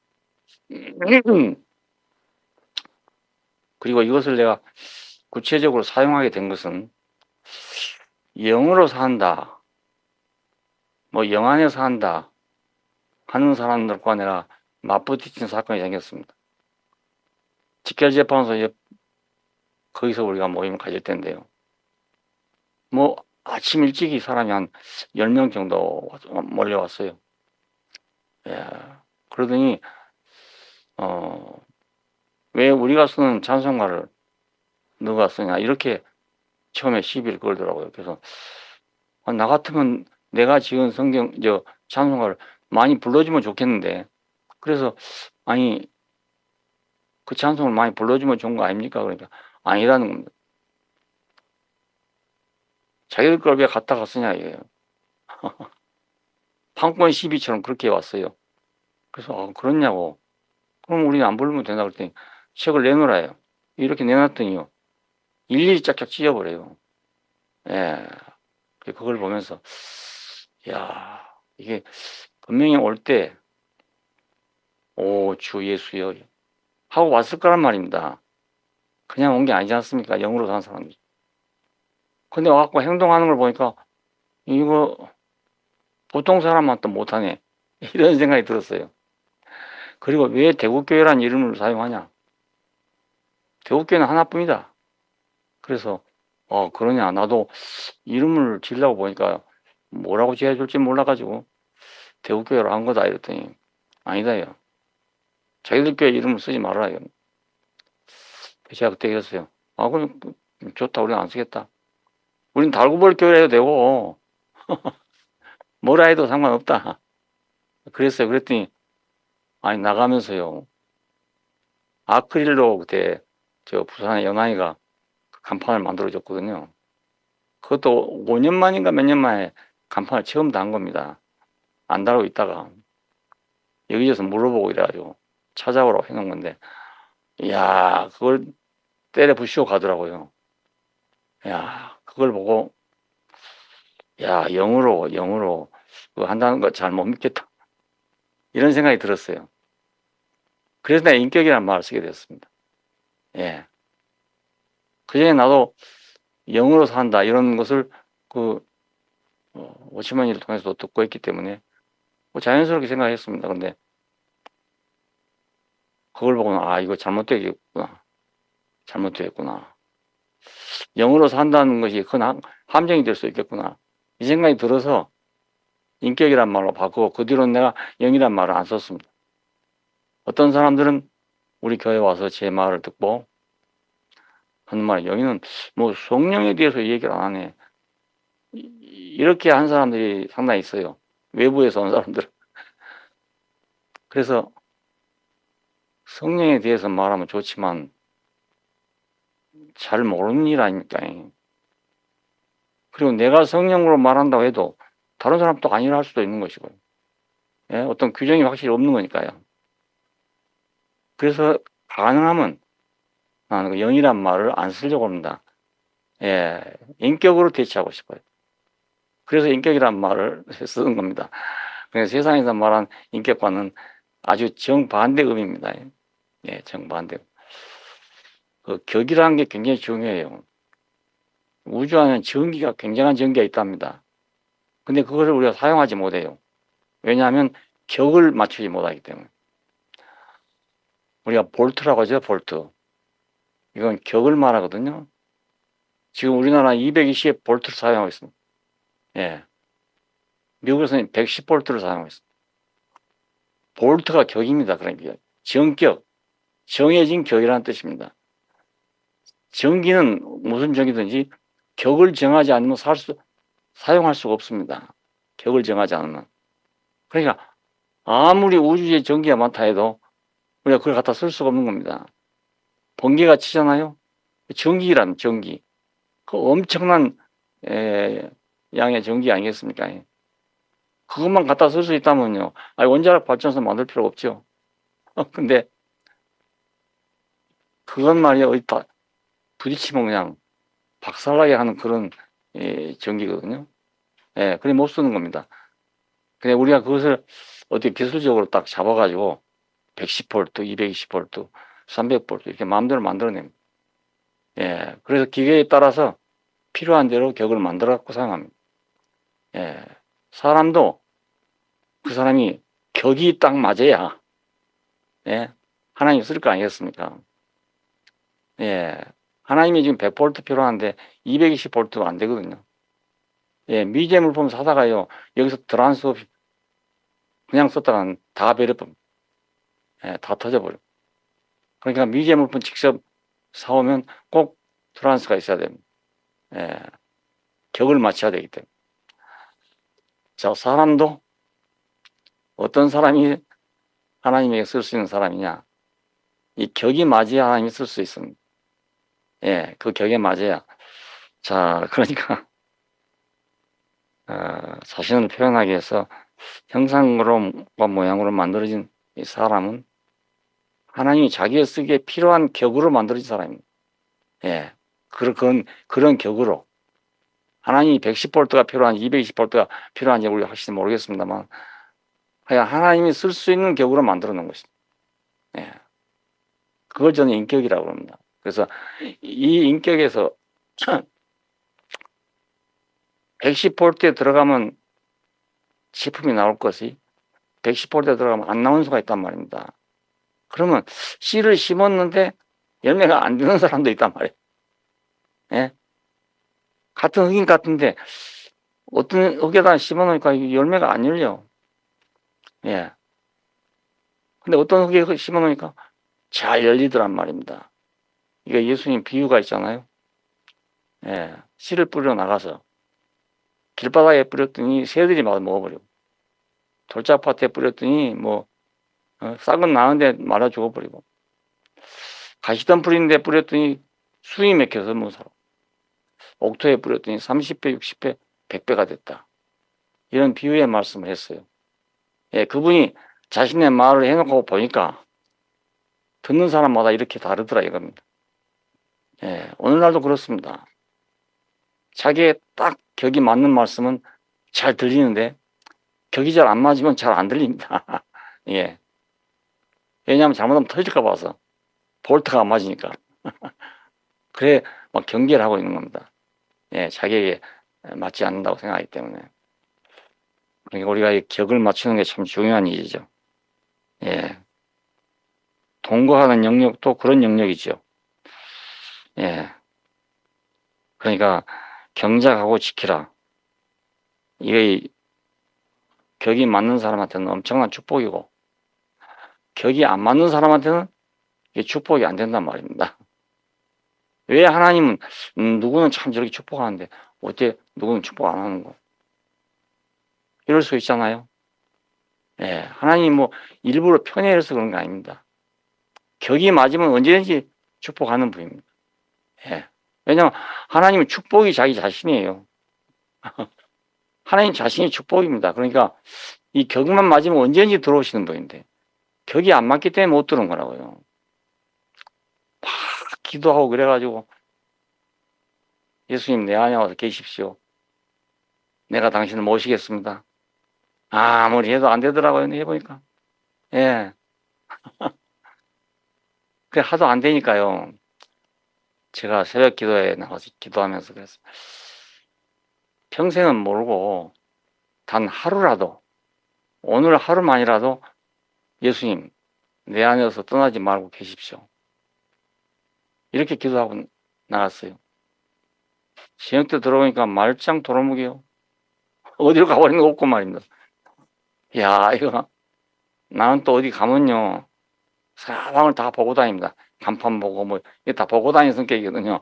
그리고 이것을 내가 구체적으로 사용하게 된 것은 영으로 산다, 뭐 영 안에서 산다 하는 사람들과 내가 맞부딪힌 사건이 생겼습니다. 직결재판소 거기서 우리가 모임을 가질 텐데요. 뭐 아침 일찍이 사람이 한 10명 정도 몰려왔어요. 예. 그러더니 왜 우리가 쓰는 찬송가를 너가 쓰냐 이렇게 처음에 시비를 걸더라고요. 그래서 나 같으면 내가 지은 찬송가를 많이 불러주면 좋겠는데 그래서 아니 그 찬송을 많이 불러주면 좋은 거 아닙니까? 그러니까 아니라는 겁니다. 자기들 걸 왜 갖다가 쓰냐 이거예요. 판권 시비처럼 그렇게 왔어요. 그래서 그렇냐고. 그럼 우리는 안 부르면 된다 그랬더니 책을 내놓으라요. 이렇게 내놨더니요. 일일이 짝짝 찢어버려요. 예. 그걸 보면서 야 이게 분명히 올 때 오 주 예수여 하고 왔을 거란 말입니다. 그냥 온 게 아니지 않습니까? 영으로 사는 사람들. 근데 와갖고 행동하는 걸 보니까 이거 보통 사람한테 못하네. 이런 생각이 들었어요. 그리고 왜 대국교회란 이름을 사용하냐? 대국교회는 하나뿐이다. 그래서 그러냐. 나도 이름을 지으려고 보니까 뭐라고 지어줄지 몰라가지고 대국교회로 한 거다 이랬더니 아니다요. 자기들 교회 이름을 쓰지 말아요. 제가 그때 그랬어요. 그럼 좋다. 우리는 안 쓰겠다. 우린 달구벌 교회 해도 되고 뭐라 해도 상관없다. 그랬어요. 그랬더니 아니 나가면서요. 아크릴로 그때 저 부산의 연하이가 간판을 만들어줬거든요. 그것도 5년 만인가 몇 년 만에 간판을 처음 단 겁니다. 안 달고 있다가 여기저기서 물어보고 이래가지고 찾아오라고 해놓은 건데 이야 그걸 때려 부시고 가더라고요. 야 그걸 보고 야 영으로 그거 한다는 거 잘 못 믿겠다. 이런 생각이 들었어요. 그래서 내가 인격이라는 말을 쓰게 됐습니다. 예. 그전에 나도 영으로 산다 이런 것을 오치머니를 통해서 듣고 있기 때문에 자연스럽게 생각했습니다. 근데 그걸 보고는 이거 잘못되겠구나. 영으로 산다는 것이 큰 함정이 될 수 있겠구나. 이 생각이 들어서 인격이란 말로 바꾸고 그 뒤로는 내가 영이란 말을 안 썼습니다. 어떤 사람들은 우리 교회 와서 제 말을 듣고 하는 말이 여기는 뭐 성령에 대해서 얘기를 안 하네. 이렇게 한 사람들이 상당히 있어요. 외부에서 온 사람들. 그래서 성령에 대해서 말하면 좋지만 잘 모르는 일 아닙니까? 그리고 내가 성령으로 말한다고 해도 다른 사람도 아니라 할 수도 있는 것이고요. 예? 어떤 규정이 확실히 없는 거니까요. 그래서 가능하면 나는 그 영이란 말을 안 쓰려고 합니다. 예, 인격으로 대체하고 싶어요. 그래서 인격이란 말을 쓰는 겁니다. 그래서 세상에서 말한 인격과는 아주 정반대 의미입니다. 예, 정반대. 그 격이라는 게 굉장히 중요해요. 우주 안에는 전기가 굉장한 전기가 있답니다. 근데 그것을 우리가 사용하지 못해요. 왜냐하면 격을 맞추지 못하기 때문에. 우리가 볼트라고 하죠, 볼트. 이건 격을 말하거든요. 지금 우리나라 220 볼트를 사용하고 있습니다. 예. 미국에서는 110 볼트를 사용하고 있습니다. 볼트가 격입니다. 그러니까 정격, 정해진 격이라는 뜻입니다. 전기는 무슨 전기든지 격을 정하지 않으면 사용할 수가 없습니다. 격을 정하지 않으면. 그러니까 아무리 우주에 전기가 많다 해도 우리가 그걸 갖다 쓸 수가 없는 겁니다. 번개가 치잖아요. 전기라는 전기. 그 엄청난 양의 전기 아니겠습니까? 그것만 갖다 쓸 수 있다면요. 원자력 발전소 만들 필요가 없죠. 근데 그건 말이야 어디 부딪히면 그냥 박살나게 하는 그런 전기거든요. 예, 그래 못 쓰는 겁니다. 근데 우리가 그것을 어떻게 기술적으로 딱 잡아가지고 110V, 220V, 300V 이렇게 마음대로 만들어냅니다. 예, 그래서 기계에 따라서 필요한 대로 격을 만들어 갖고 사용합니다. 예, 사람도 그 사람이 격이 딱 맞아야 예, 하나님 쓸 거 아니겠습니까? 예, 하나님이 지금 100V 필요한데 220V가 안 되거든요. 예, 미제 물품 사다가요 여기서 트랜스 없이 그냥 썼다간 다 베려버립니다. 예, 다 터져버려. 그러니까 미제 물품 직접 사오면 꼭 트랜스가 있어야 됩니다. 예, 격을 맞춰야 되기 때문에. 자, 사람도 어떤 사람이 하나님에게 쓸 수 있는 사람이냐? 이 격이 맞아야 하나님이 쓸 수 있습니다. 예, 그 격에 맞아야. 자, 그러니까 자신을 표현하기 위해서 형상으로와 모양으로 만들어진 이 사람은 하나님이 자기가 쓰기에 필요한 격으로 만들어진 사람입니다. 예. 그런 격으로. 하나님이 110볼트가 필요한지 220볼트가 필요한지 우리 확실히 모르겠습니다만, 하여간 하나님이 쓸 수 있는 격으로 만들어 놓은 것입니다. 예. 그걸 저는 인격이라고 합니다. 그래서 이 인격에서 110볼트에 들어가면 제품이 나올 것이 110볼트에 들어가면 안 나오는 수가 있단 말입니다. 그러면 씨를 심었는데 열매가 안 되는 사람도 있단 말이에요. 예? 같은 흙인 같은데 어떤 흙에다 심어놓으니까 열매가 안 열려. 예. 근데 어떤 흙에 심어놓으니까 잘 열리더란 말입니다. 이게 예수님 비유가 있잖아요. 예. 씨를 뿌려 나가서 길바닥에 뿌렸더니 새들이 막 먹어버리고, 돌짝밭에 뿌렸더니 싹은 나는데 말아 죽어버리고, 가시던 뿌리인데 뿌렸더니 수이 맥혀서 못 살아. 옥토에 뿌렸더니 30배, 60배, 100배가 됐다. 이런 비유의 말씀을 했어요. 예, 그분이 자신의 말을 해놓고 보니까 듣는 사람마다 이렇게 다르더라 이겁니다. 예, 오늘날도 그렇습니다. 자기의 딱 격이 맞는 말씀은 잘 들리는데 격이 잘 안 맞으면 잘 안 들립니다. 예. 왜냐하면 잘못하면 터질까 봐서 볼트가 안 맞으니까. 그래 막 경계를 하고 있는 겁니다. 예, 자기에게 맞지 않는다고 생각하기 때문에. 그러니까 우리가 이 격을 맞추는 게 참 중요한 일이죠. 예. 동거하는 영역도 그런 영역이죠. 예. 그러니까 경작하고 지키라. 이게 격이 맞는 사람한테는 엄청난 축복이고, 격이 안 맞는 사람한테는 이게 축복이 안 된단 말입니다. 왜 하나님은 누구는 참 저렇게 축복하는데 어떻게 누구는 축복 안 하는 거? 이럴 수 있잖아요. 예, 하나님 일부러 편애해서 그런 게 아닙니다. 격이 맞으면 언제든지 축복하는 분입니다. 예. 왜냐하면 하나님은 축복이 자기 자신이에요. 하나님 자신이 축복입니다. 그러니까 이 격만 맞으면 언제든지 들어오시는 분인데 격이 안 맞기 때문에 못 들어온 거라고요. 막 기도하고 그래가지고 예수님 내 안에 와서 계십시오. 내가 당신을 모시겠습니다. 아무리 해도 안 되더라고요. 해보니까. 예. 그 하도 안 되니까요. 제가 새벽 기도에 나가서 기도하면서 그랬어요. 평생은 모르고 단 하루라도, 오늘 하루만이라도 예수님 내 안에서 떠나지 말고 계십시오. 이렇게 기도하고 나갔어요. 저녁 때 들어오니까 말짱 도루묵이요. 어디로 가버리는 거 없고 말입니다. 야, 이거 나는 또 어디 가면요 사방을 다 보고 다닙니다. 간판 보고 이게 다 보고 다니는 성격이거든요.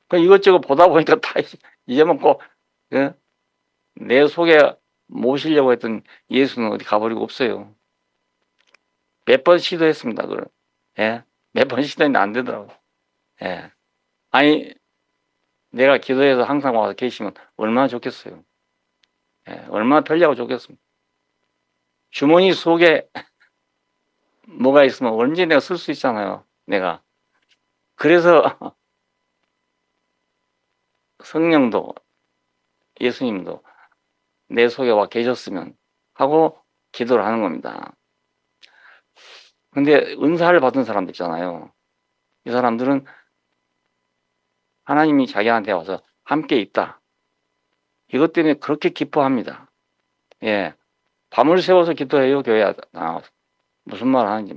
그 이것저것 보다 보니까 다 잊어먹고 내 속에 모시려고 했던 예수는 어디 가버리고 없어요. 몇 번 시도했습니다. 그걸. 예? 몇 번 시도했는데 안 되더라고요. 예. 아니 내가 기도해서 항상 와서 계시면 얼마나 좋겠어요. 예, 얼마나 편리하고 좋겠습니까. 주머니 속에 뭐가 있으면 언제 내가 쓸 수 있잖아요. 내가. 그래서 성령도 예수님도 내 속에 와 계셨으면 하고 기도를 하는 겁니다. 근데 은사를 받은 사람들 있잖아요. 이 사람들은 하나님이 자기한테 와서 함께 있다. 이것 때문에 그렇게 기뻐합니다. 예. 밤을 새워서 기도해요. 교회에 나와서. 무슨 말 하는지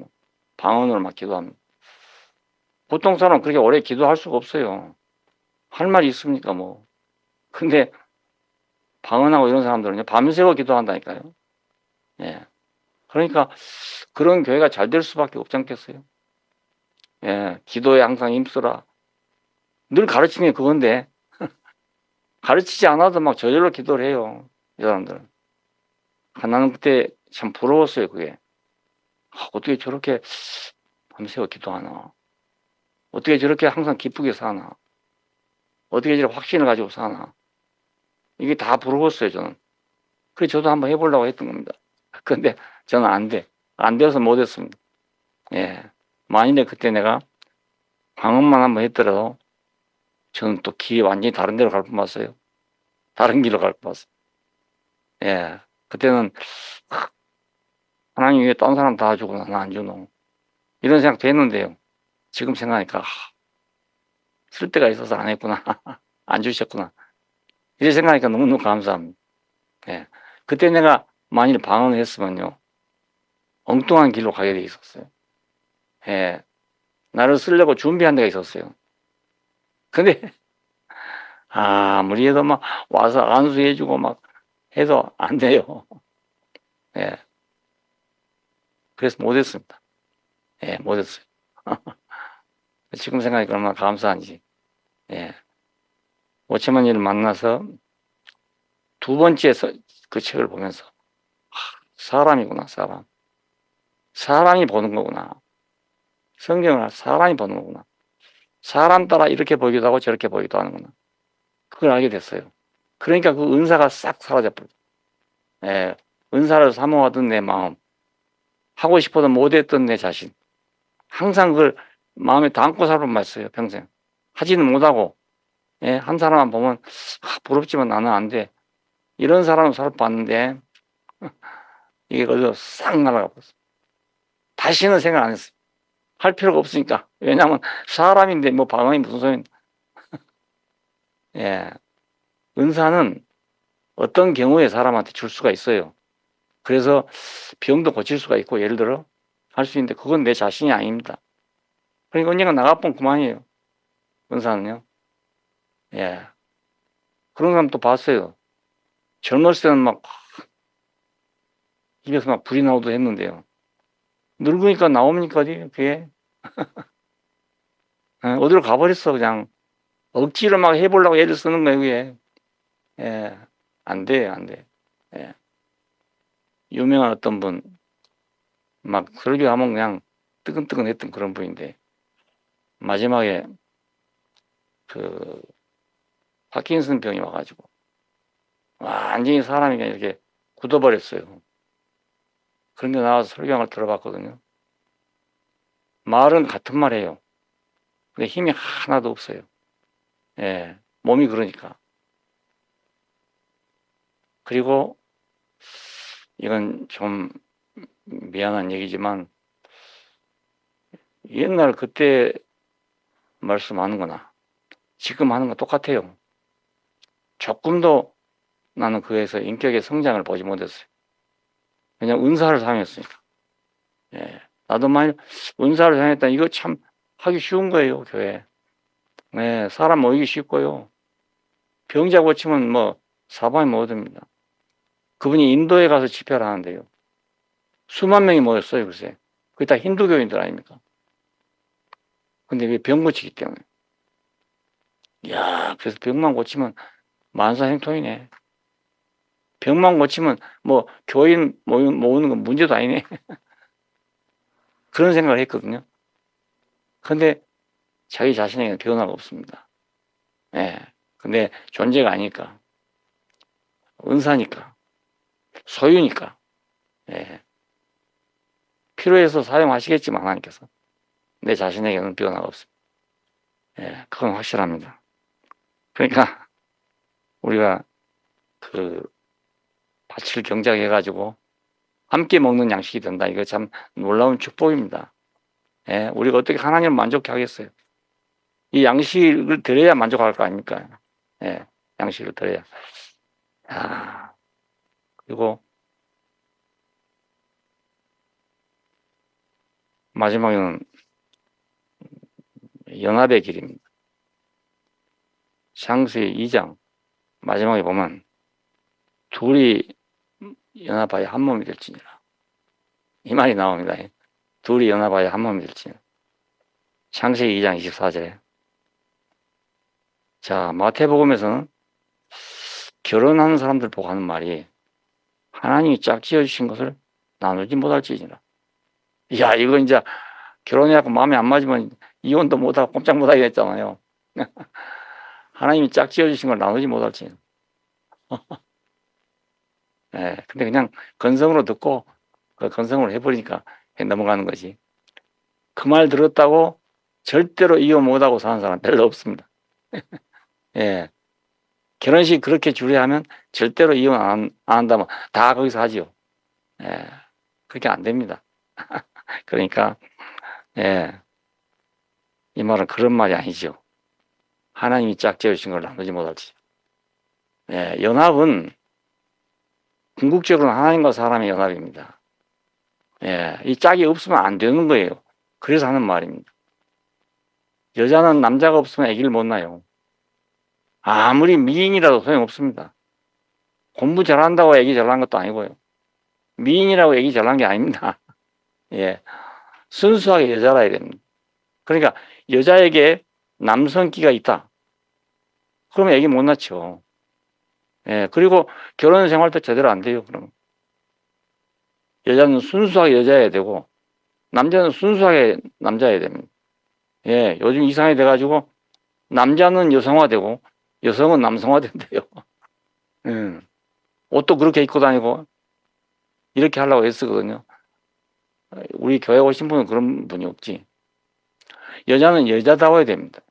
방언으로 막 기도합니다. 보통 사람 그렇게 오래 기도할 수가 없어요. 할 말이 있습니까 근데 방언하고 이런 사람들은요 밤새워 기도한다니까요. 예. 그러니까 그런 교회가 잘 될 수밖에 없지 않겠어요. 예. 기도에 항상 힘쓰라. 늘 가르치는 게 그건데 가르치지 않아도 막 저절로 기도를 해요. 이 사람들은. 나는 그때 참 부러웠어요. 그게. 어떻게 저렇게 밤새워 기도하나. 어떻게 저렇게 항상 기쁘게 사나. 어떻게 저렇게 확신을 가지고 사나. 이게 다 부러웠어요, 저는. 그래서 저도 한번 해보려고 했던 겁니다. 근데 저는 안 돼. 안 돼서 못했습니다. 예. 만일에 그때 내가 방언만 한번 했더라도 저는 또 길이 완전히 다른 데로 갈 뻔했어요. 다른 길로 갈 뻔했어요. 예. 그때는 하나님 왜 딴 사람 다 주고 나는 안 주노? 이런 생각도 했는데요. 지금 생각하니까 쓸 데가 있어서 안 했구나. 안 주셨구나. 이제 생각하니까 너무너무 감사합니다. 예. 그때 내가 만일 방언을 했으면요. 엉뚱한 길로 가게 돼 있었어요. 예. 나를 쓰려고 준비한 데가 있었어요. 근데 아무리 해도 막 와서 안수해주고 막 해도 안 돼요. 예. 그래서 못했습니다. 예, 못했어요. 지금 생각하니까 얼마나 감사한지. 예. 오체만이를 만나서 두 번째 그 책을 보면서 사람이구나, 사람. 사람이 보는 거구나. 성경을 사람이 보는 거구나. 사람 따라 이렇게 보기도 하고 저렇게 보기도 하는구나. 그걸 알게 됐어요. 그러니까 그 은사가 싹 사라져버렸어요. 예. 은사를 사모하던 내 마음, 하고 싶어도 못했던 내 자신, 항상 그걸 마음에 담고 살아봤어요, 평생. 하지는 못하고, 예, 한 사람만 보면, 부럽지만 나는 안 돼. 이런 사람을 살아봤는데, 이게 어디서 싹 날아가 버렸어. 다시는 생각 안 했어요. 할 필요가 없으니까. 왜냐하면 사람인데 뭐 방언이 무슨 소용. 예. 은사는 어떤 경우에 사람한테 줄 수가 있어요. 그래서 병도 고칠 수가 있고, 예를 들어, 할 수 있는데, 그건 내 자신이 아닙니다. 그러니까 언젠가 나가보면 그만이에요. 은사는요. 예. 그런 사람 또 봤어요. 젊었을 때는 막, 입에서 막 불이 나오도 했는데요. 늙으니까 나옵니까, 어디, 그게? 어디로 가버렸어, 그냥. 억지로 막 해보려고 애를 쓰는 거예요, 그게. 예. 안 돼, 안 돼. 예. 유명한 어떤 분, 막 설교하면 그냥 뜨근뜨근했던 그런 분인데, 마지막에 그, 파킨슨 병이 와가지고, 완전히 사람이 그냥 이렇게 굳어버렸어요. 그런데 나와서 설교를 들어봤거든요. 말은 같은 말 해요. 근데 힘이 하나도 없어요. 예, 몸이 그러니까. 그리고 이건 좀 미안한 얘기지만 옛날 그때 말씀하는 거나 지금 하는 거 똑같아요. 조금도 나는 그에서 인격의 성장을 보지 못했어요. 왜냐면 은사를 사용했으니까. 예, 나도 만약 은사를 사용했다면 이거 참 하기 쉬운 거예요, 교회. 네, 사람 모이기 쉽고요. 병자 고치면 뭐 사방이 모여듭니다. 그분이 인도에 가서 집회를 하는데요. 수만 명이 모였어요, 글쎄. 그게 다 힌두교인들 아닙니까? 근데 왜 병 고치기 때문에. 이야, 그래서 병만 고치면 만사형통이네. 병만 고치면 뭐 교인 모으는 건 문제도 아니네. 그런 생각을 했거든요. 근데 자기 자신에게는 변화가 없습니다. 예. 근데 존재가 아니니까. 은사니까. 소유니까. 예. 필요해서 사용하시겠지만 하나님께서. 내 자신에게는 변화가 없습니다. 예. 그건 확실합니다. 그러니까 우리가 그 밭을 경작해가지고 함께 먹는 양식이 된다. 이거 참 놀라운 축복입니다. 예, 우리가 어떻게 하나님을 만족해 하겠어요? 이 양식을 드려야 만족할 거 아닙니까? 예, 양식을 드려야. 아, 그리고 마지막에는 연합의 길입니다. 창세기 2장 마지막에 보면 둘이 연합하여 한 몸이 될지니라. 이 말이 나옵니다. 둘이 연합하여 한 몸이 될지니라. 창세기 2장 24절에. 자, 마태복음에서는 결혼하는 사람들 보고 하는 말이 하나님이 짝지어 주신 것을 나누지 못할지니라. 야, 이거 이제 결혼해갖고 마음에 안 맞으면 이혼도 못하고 꼼짝 못하게 됐잖아요. 하나님이 짝지어 주신 걸 나누지 못할지니라. 예, 근데 그냥 건성으로 듣고 그 건성으로 해버리니까 넘어가는 거지. 그 말 들었다고 절대로 이혼 못하고 사는 사람 별로 없습니다. 예, 결혼식 그렇게 주례하면 절대로 이혼 안 한다면 다 거기서 하지요. 예, 그렇게 안 됩니다. 그러니까 예, 이 말은 그런 말이 아니죠. 하나님이 짝지어주신 걸 나누지 못할지. 예, 연합은 궁극적으로 하나님과 사람의 연합입니다. 예, 이 짝이 없으면 안 되는 거예요. 그래서 하는 말입니다. 여자는 남자가 없으면 아기를 못 낳아요. 아무리 미인이라도 소용없습니다. 공부 잘한다고 아기 잘난 것도 아니고요. 미인이라고 아기 잘난 게 아닙니다. 예, 순수하게 여자라야 됩니다. 그러니까 여자에게 남성기가 있다. 그러면 아기 못 낳죠. 예, 그리고 결혼 생활도 제대로 안 돼요. 그러면 여자는 순수하게 여자여야 되고 남자는 순수하게 남자여야 됩니다. 예, 요즘 이상하게 돼가지고 남자는 여성화되고 여성은 남성화된대요. 옷도 그렇게 입고 다니고 이렇게 하려고 했었거든요. 우리 교회 오신 분은 그런 분이 없지. 여자는 여자다워야 됩니다.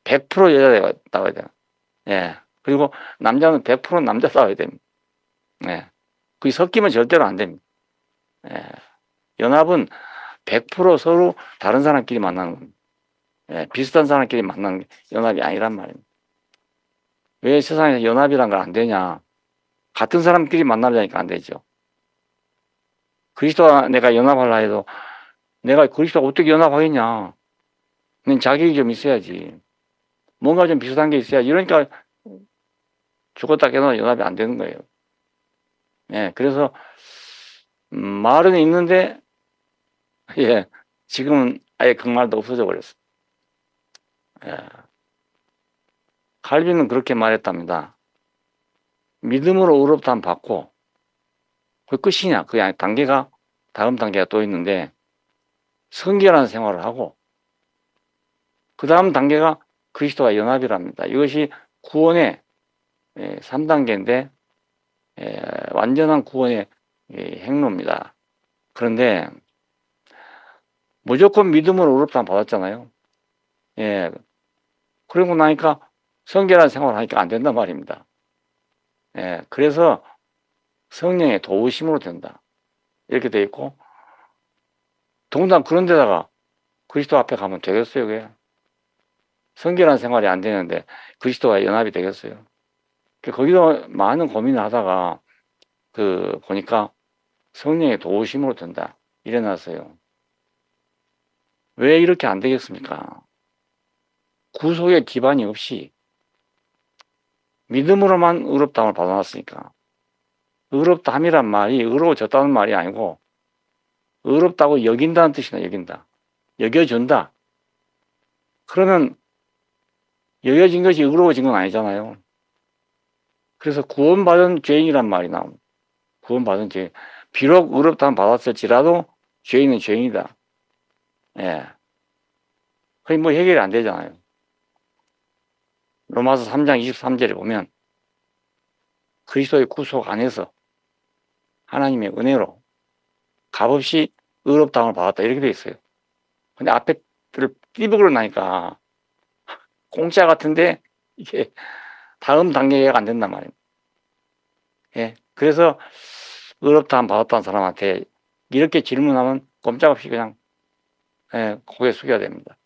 100% 여자다워야 돼요. 예. 그리고 남자는 100% 남자다워야 됩니다. 예. 그게 섞이면 절대로 안 됩니다. 예. 연합은 100% 서로 다른 사람끼리 만나는 겁니다. 예. 비슷한 사람끼리 만나는 게 연합이 아니란 말입니다. 왜 세상에 연합이란 걸 안 되냐? 같은 사람끼리 만나려니까 안 되죠. 그리스도와 내가 연합하려 해도 내가 그리스도와 어떻게 연합하겠냐? 자격이 좀 있어야지. 뭔가 좀 비슷한 게 있어야지. 이러니까 죽었다 깨어나 연합이 안 되는 거예요. 예, 그래서 말은 있는데 예, 지금은 아예 그 말도 없어져 버렸어. 예. 칼빈은 그렇게 말했답니다. 믿음으로 의롭다함 받고 그 끝이냐? 그 단계가 다음 단계가 또 있는데 성결한 생활을 하고 그 다음 단계가 그리스도와 연합이랍니다. 이것이 구원의 3단계인데 완전한 구원의 행로입니다. 그런데 무조건 믿음으로 의롭다함 받았잖아요. 예, 그러고 나니까 성결한 생활을 하니까 안 된단 말입니다. 예, 그래서 성령의 도우심으로 된다. 이렇게 돼 있고 동당 그런 데다가 그리스도 앞에 가면 되겠어요, 그게? 성결한 생활이 안 되는데 그리스도와 연합이 되겠어요? 거기서 많은 고민을 하다가 보니까 성령의 도우심으로 된다. 이래놨어요. 왜 이렇게 안 되겠습니까? 구속의 기반이 없이 믿음으로만 의롭다함을 받아놨으니까. 의롭다함이란 말이 의로워졌다는 말이 아니고 의롭다고 여긴다는 뜻이나 여긴다. 여겨준다. 그러면 여겨진 것이 의로워진 건 아니잖아요. 그래서 구원받은 죄인이란 말이 나옵니다. 구원받은 죄인. 비록 의롭다함 받았을지라도 죄인은 죄인이다. 예. 거의 뭐 해결이 안 되잖아요. 로마서 3장 23절에 보면 그리스도의 구속 안에서 하나님의 은혜로 값없이 의롭다함을 받았다. 이렇게 돼 있어요. 근데 앞에 띠부그러 나니까 공짜 같은데 이게 다음 단계가 안 된단 말이에요. 예. 그래서 의롭다함 받았다는 사람한테 이렇게 질문하면 꼼짝없이 그냥 고개 숙여야 됩니다.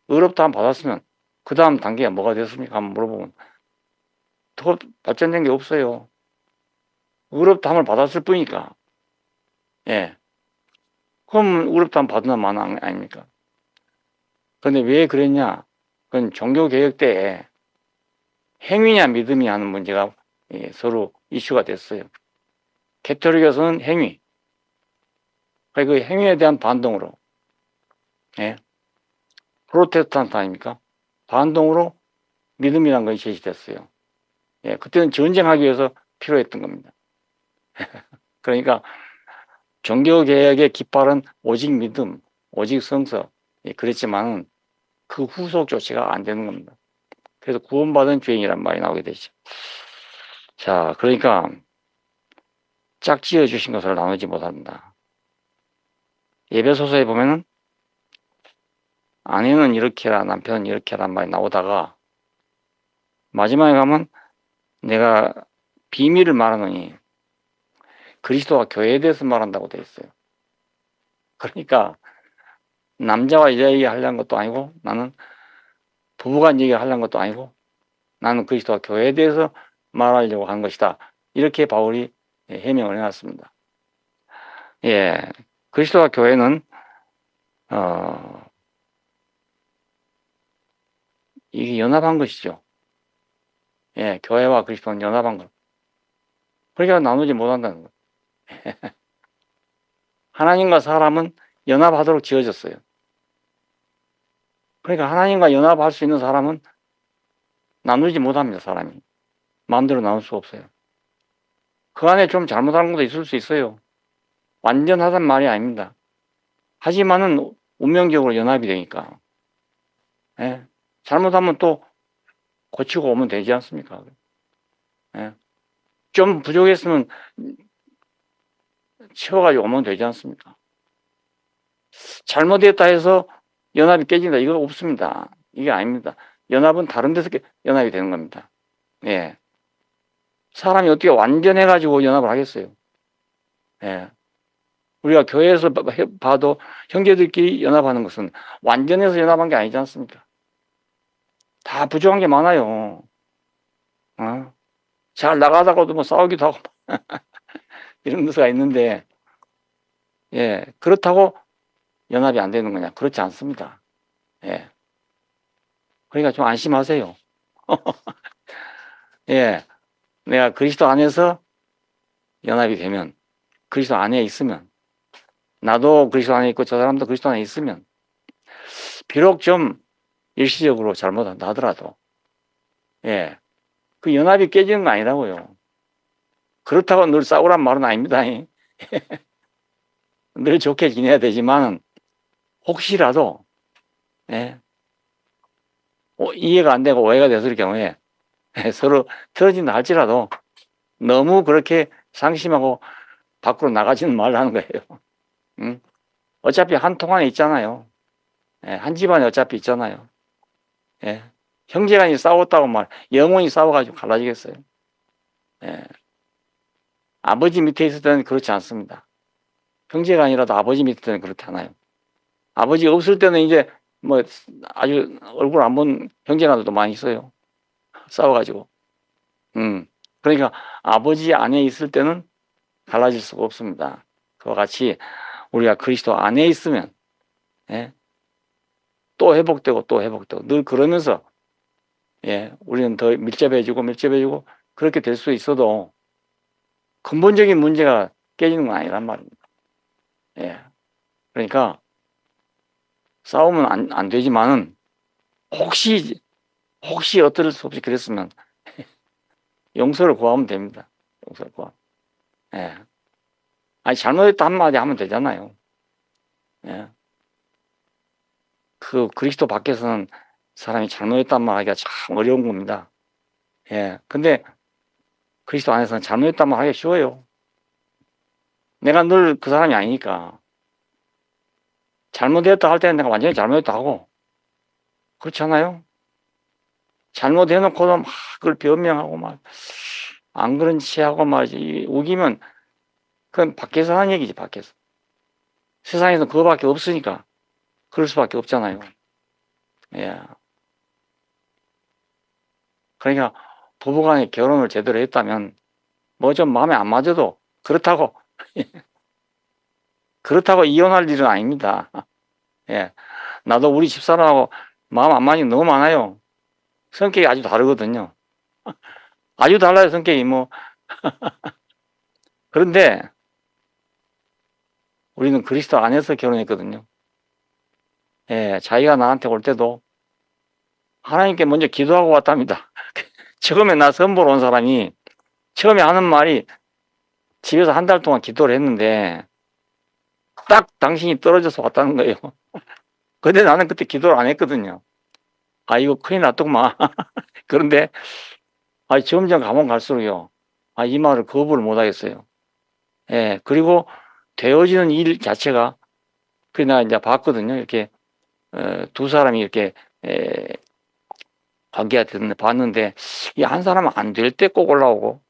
의롭다함 받았으면 그 다음 단계가 뭐가 됐습니까? 한번 물어보면 더 발전된 게 없어요. 의롭다함을 받았을 뿐이니까. 예. 그럼 의롭다함 받은 만 아닙니까? 그런데 왜 그랬냐? 그건 종교개혁 때 행위냐 믿음이 하는 문제가 서로 이슈가 됐어요. 캐톨릭에서는 행위. 그 행위에 대한 반동으로. 예. 프로테스탄트 아닙니까? 반동으로 믿음이란 것이 제시됐어요. 예. 그때는 전쟁하기 위해서 필요했던 겁니다. 그러니까 종교개혁의 깃발은 오직 믿음, 오직 성서. 예. 그랬지만 그 후속 조치가 안 되는 겁니다. 그래서 구원받은 죄인이란 말이 나오게 되죠. 자, 그러니까 짝지어 주신 것을 나누지 못한다. 예배소서에 보면은 아내는 이렇게 해라, 남편은 이렇게 해라 말이 나오다가 마지막에 가면 내가 비밀을 말하노니 그리스도와 교회에 대해서 말한다고 되어 있어요. 그러니까 남자와 여자 얘기 하려는 것도 아니고 나는 부부간 얘기 하려는 것도 아니고 나는 그리스도와 교회에 대해서 말하려고 하는 것이다. 이렇게 바울이 해명을 해놨습니다. 예, 그리스도와 교회는 이게 연합한 것이죠. 예, 교회와 그리스도는 연합한 것. 그러니까 나누지 못한다는 것. 하나님과 사람은 연합하도록 지어졌어요. 그러니까 하나님과 연합할 수 있는 사람은 나누지 못합니다. 사람이 마음대로 나눌 수 없어요. 그 안에 좀 잘못한 것도 있을 수 있어요. 완전하단 말이 아닙니다. 하지만은 운명적으로 연합이 되니까. 예. 잘못하면 또 고치고 오면 되지 않습니까? 예. 좀 부족했으면 채워가지고 오면 되지 않습니까? 잘못했다 해서 연합이 깨진다. 이거 없습니다. 이게 아닙니다. 연합은 다른 데서 연합이 되는 겁니다. 예. 사람이 어떻게 완전해가지고 연합을 하겠어요? 예. 우리가 교회에서 봐도 형제들끼리 연합하는 것은 완전해서 연합한 게 아니지 않습니까? 다 부족한 게 많아요. 잘 나가다가도 뭐 싸우기도 하고 이런 데가 있는데, 예, 그렇다고 연합이 안 되는 거냐? 그렇지 않습니다. 예. 그러니까 좀 안심하세요. 예. 내가 그리스도 안에서 연합이 되면, 그리스도 안에 있으면, 나도 그리스도 안에 있고 저 사람도 그리스도 안에 있으면, 비록 좀 일시적으로 잘못한다 하더라도, 예. 그 연합이 깨지는 거 아니라고요. 그렇다고 늘 싸우란 말은 아닙니다. 늘 좋게 지내야 되지만, 혹시라도, 예. 이해가 안 되고 오해가 됐을 경우에 서로 틀어진다 할지라도 너무 그렇게 상심하고 밖으로 나가지는 말라는 거예요. 응? 어차피 한 통 안에 있잖아요. 예, 한 집안에 어차피 있잖아요. 예. 형제간이 싸웠다고 말, 영혼이 싸워가지고 갈라지겠어요. 예. 아버지 밑에 있을 때는 그렇지 않습니다. 형제가 아니라도 아버지 밑에 때는 그렇게 하나요. 아버지 없을 때는 이제 뭐 아주 얼굴 안 본 형제간도 많이 있어요. 싸워가지고. 그러니까 아버지 안에 있을 때는 달라질 수가 없습니다. 그와 같이 우리가 그리스도 안에 있으면, 예, 또 회복되고 또 회복되고 늘 그러면서, 예, 우리는 더 밀접해지고 그렇게 될 수 있어도 근본적인 문제가 깨지는 건 아니란 말입니다. 예. 그러니까 싸우면 안 되지만은 혹시 어떨 수 없이 그랬으면 용서를 구하면 됩니다. 용서를 구하. 예. 아니 잘못했다 한마디 하면 되잖아요. 예. 그 그리스도 밖에서는 사람이 잘못했단 말 하기가 참 어려운 겁니다. 예. 근데 그리스도 안에서는 잘못했단 말 하기가 쉬워요. 내가 늘 그 사람이 아니니까. 잘못했다 할 때는 내가 완전히 잘못했다 하고. 그렇지 않아요? 잘못해놓고도 막 그걸 변명하고 막 안 그런 체하고 말이지. 우기면 그건 밖에서 하는 얘기지, 밖에서. 세상에서 그거밖에 없으니까 그럴 수밖에 없잖아요. 예. 그러니까 부부간에 결혼을 제대로 했다면 뭐 좀 마음에 안 맞아도 그렇다고 이혼할 일은 아닙니다. 예. 나도 우리 집사람하고 마음 안 맞는 게 너무 많아요. 성격이 아주 다르거든요. 아주 달라요, 성격이 뭐. 그런데 우리는 그리스도 안에서 결혼했거든요. 예, 자기가 나한테 올 때도 하나님께 먼저 기도하고 왔답니다. 처음에 나 선보러 온 사람이 처음에 하는 말이 집에서 한 달 동안 기도를 했는데 딱 당신이 떨어져서 왔다는 거예요. 근데 나는 그때 기도를 안 했거든요. 아, 이거 큰일 났더구만. 그런데 점점 가면 갈수록요. 이 말을 거부를 못 하겠어요. 예, 그리고 되어지는 일 자체가, 내가 이제 봤거든요. 이렇게, 두 사람이 이렇게, 관계가 됐는데, 봤는데, 이 한 사람은 안 될 때 꼭 올라오고,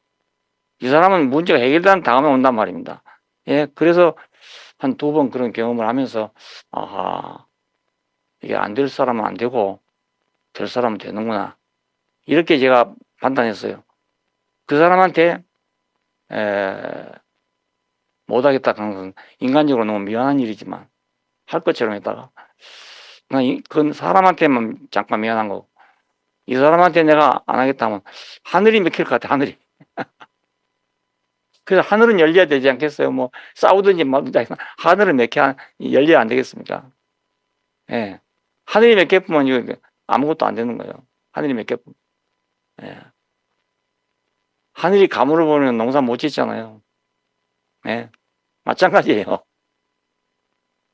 이 사람은 문제가 해결된 다음에 온단 말입니다. 예, 그래서 한 두 번 그런 경험을 하면서, 아하, 이게 안 될 사람은 안 되고, 될 사람은 되는구나. 이렇게 제가 판단했어요. 그 사람한테, 못하겠다 하는 것은 인간적으로 너무 미안한 일이지만, 할 것처럼 했다가, 그건 사람한테만 잠깐 미안한 거고, 이 사람한테 내가 안 하겠다 하면 하늘이 맥힐 것 같아, 하늘이. 그래서 하늘은 열려야 되지 않겠어요? 뭐, 싸우든지 뭐든지 하늘은 열려야 안 되겠습니까? 예. 하늘이 몇 개뿐만 이거 아무것도 안 되는 거예요. 하늘이 몇 개뿐. 예. 하늘이 가물어 보면 농사 못 짓잖아요. 예. 마찬가지예요.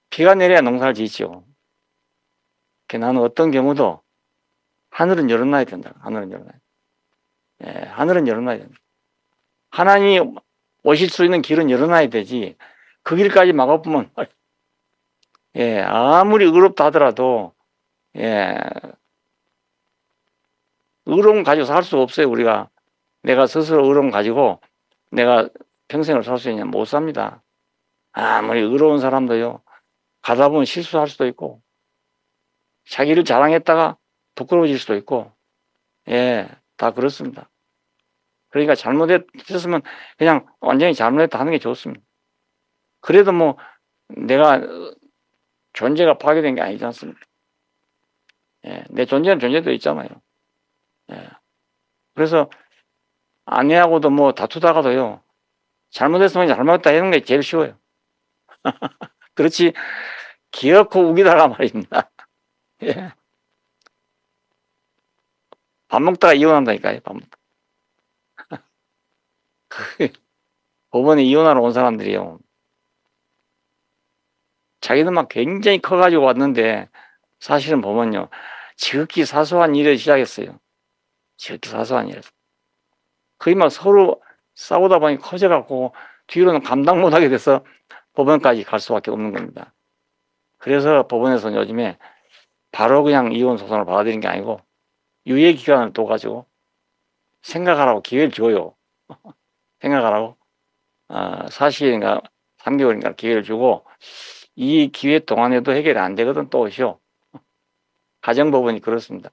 비가 내려야 농사를 짓죠. 나는 어떤 경우도 하늘은 열어놔야 된다. 하늘은 열어놔야 된다. 예. 하늘은 열어놔야 된다. 하나님이 오실 수 있는 길은 열어놔야 되지. 그 길까지 막아보면, 예, 아무리 의롭다 하더라도, 예, 의로움 가지고 살 수 없어요, 우리가. 내가 스스로 의로움 가지고 내가 평생을 살 수 있냐? 못 삽니다. 아무리 의로운 사람도요, 가다 보면 실수할 수도 있고, 자기를 자랑했다가 부끄러워질 수도 있고, 예, 다 그렇습니다. 그러니까 잘못했으면 그냥 완전히 잘못했다 하는 게 좋습니다. 그래도 뭐, 내가 존재가 파괴된 게 아니지 않습니까? 예, 내 존재는 존재도 있잖아요. 예. 그래서 아내하고도 뭐 다투다가도요, 잘못했으면 잘못했다 하는 게 제일 쉬워요. 그렇지, 기어코 우기다가 말입니다. 예. 밥 먹다가 이혼한다니까요, 밥 먹다가. 법원에 이혼하러 온 사람들이요, 자기들만 굉장히 커가지고 왔는데, 사실은 보면요, 지극히 사소한 일을 시작했어요. 지극히 사소한 일에서. 거의 막 서로 싸우다 보니 커져갖고, 뒤로는 감당 못하게 돼서 법원까지 갈 수밖에 없는 겁니다. 그래서 법원에서는 요즘에 바로 그냥 이혼 소송을 받아들이는 게 아니고, 유예 기간을 둬가지고, 생각하라고 기회를 줘요. 생각하라고. 40일인가 3개월인가 기회를 주고, 이 기회 동안에도 해결이 안 되거든 또 오시오. 가정법원이 그렇습니다.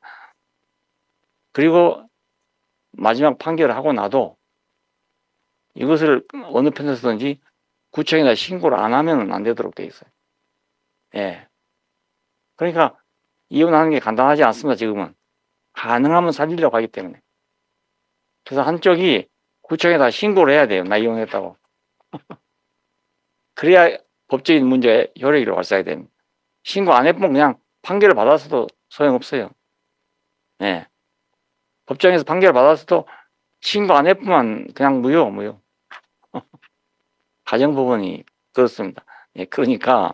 그리고 마지막 판결을 하고 나도 이것을 어느 편에서든지 구청에다 신고를 안 하면 안 되도록 돼 있어요. 예. 그러니까 이혼하는 게 간단하지 않습니다, 지금은. 가능하면 살리려고 하기 때문에. 그래서 한쪽이 구청에다 신고를 해야 돼요. 나 이혼했다고. 그래야 법적인 문제에 효력이 발생하게 됩니다. 신고 안 해보면 그냥 판결을 받았어도 소용없어요. 예. 법정에서 판결을 받았어도 신고 안 해보면 그냥 무효. 가정법원이 그렇습니다. 예, 그러니까,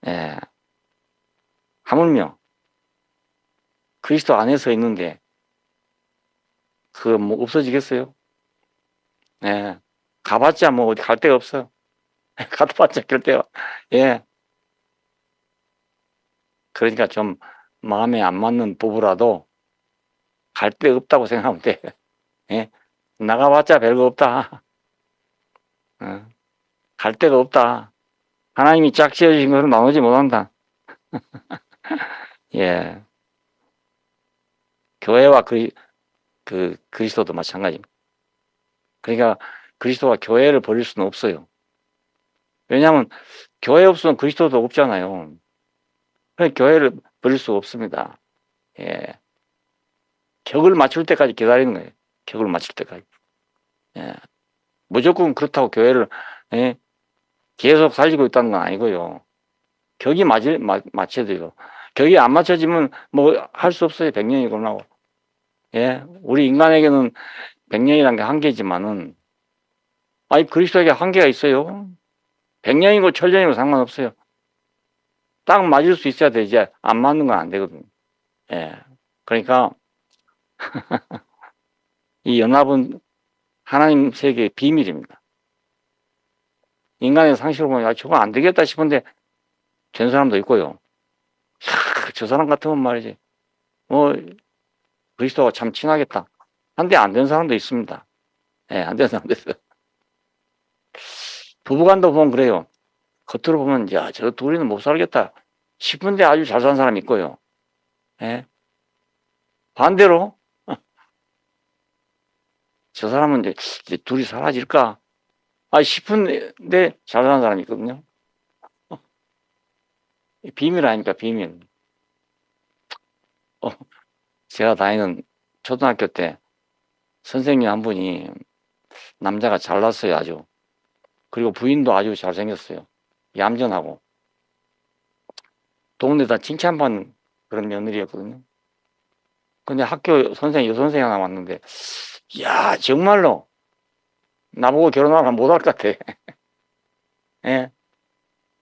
예, 하물며 그리스도 안에서 있는데, 뭐 없어지겠어요? 예, 가봤자 뭐 어디 갈 데가 없어. 가봤자 갈 데가, 예. 그러니까 좀 마음에 안 맞는 부부라도 갈 데 없다고 생각하면 돼. 예, 나가봤자 별거 없다. 갈 데가 없다. 하나님이 짝 지어주신 것을 나누지 못한다. 예. 교회와 그리스도도 마찬가지입니다. 그러니까 그리스도와 교회를 버릴 수는 없어요. 왜냐하면 교회 없으면 그리스도도 없잖아요. 그러니까 교회를 버릴 수 없습니다. 예. 격을 맞출 때까지 기다리는 거예요. 격을 맞출 때까지. 예. 무조건 그렇다고 교회를, 예, 계속 살리고 있다는 건 아니고요. 격이 맞춰야 돼요. 격이 안 맞춰지면 뭐 할 수 없어요. 100년이 끝나고. 예. 우리 인간에게는 100년이라는 게 한계지만은, 그리스도에게 한계가 있어요. 100년이고 1000년이고 상관없어요. 딱 맞을 수 있어야 되지. 안 맞는 건 안 되거든요. 예. 그러니까, 이 연합은 하나님 세계의 비밀입니다. 인간의 상식으로 보면 야, 저거 안 되겠다 싶은데 된 사람도 있고요. 저 사람 같으면 말이지 뭐 그리스도가 참 친하겠다 한데 안 된 사람도 있습니다. 예, 안 된 사람도 있어요. 부부간도 보면 그래요. 겉으로 보면 야, 저 둘이는 못 살겠다 싶은데 아주 잘 사는 사람이 있고요. 예. 반대로 저 사람은 이제 둘이 사라질까 싶은데 잘 사는 사람이 있거든요. 비밀 아닙니까, 비밀. 제가 다니는 초등학교 때 선생님 한 분이 남자가 잘났어요, 아주. 그리고 부인도 아주 잘생겼어요. 얌전하고. 동네 다 칭찬받는 그런 며느리였거든요. 근데 학교 선생님, 여선생이 하나 왔는데, 이야, 정말로 나보고 결혼하면 못할 것 같아. 예.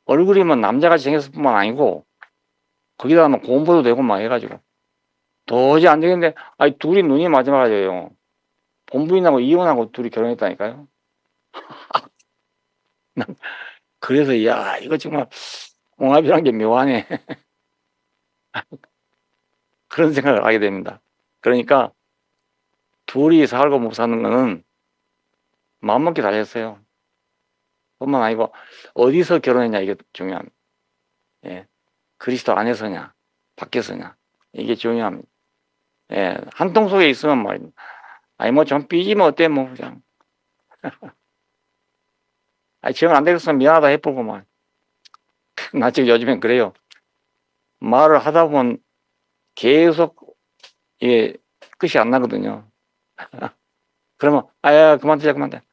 얼굴이면 남자같이 생겼을 뿐만 아니고, 거기다가 막 공부도 되고 막 해가지고. 도저히 안 되겠는데, 아니, 둘이 눈이 맞아가지고요. 본부인하고 이혼하고 둘이 결혼했다니까요. 그래서, 야, 이거 정말 궁합이란 게 묘하네. 그런 생각을 하게 됩니다. 그러니까, 둘이 살고 못 사는 거는 마음먹기 달렸어요. 뿐만 아니고, 어디서 결혼했냐, 이게 중요합니다. 예. 그리스도 안에서냐, 밖에서냐, 이게 중요합니다. 예. 한 통 속에 있으면 말입니다. 아니, 뭐 좀 삐지면 어때, 뭐, 그냥. 아니, 지금 안 되겠으면 미안하다 해보고만. 나 지금 요즘엔 그래요. 말을 하다 보면 계속 이게 끝이 안 나거든요. 그러면, 아야, 그만두자, 그만두자.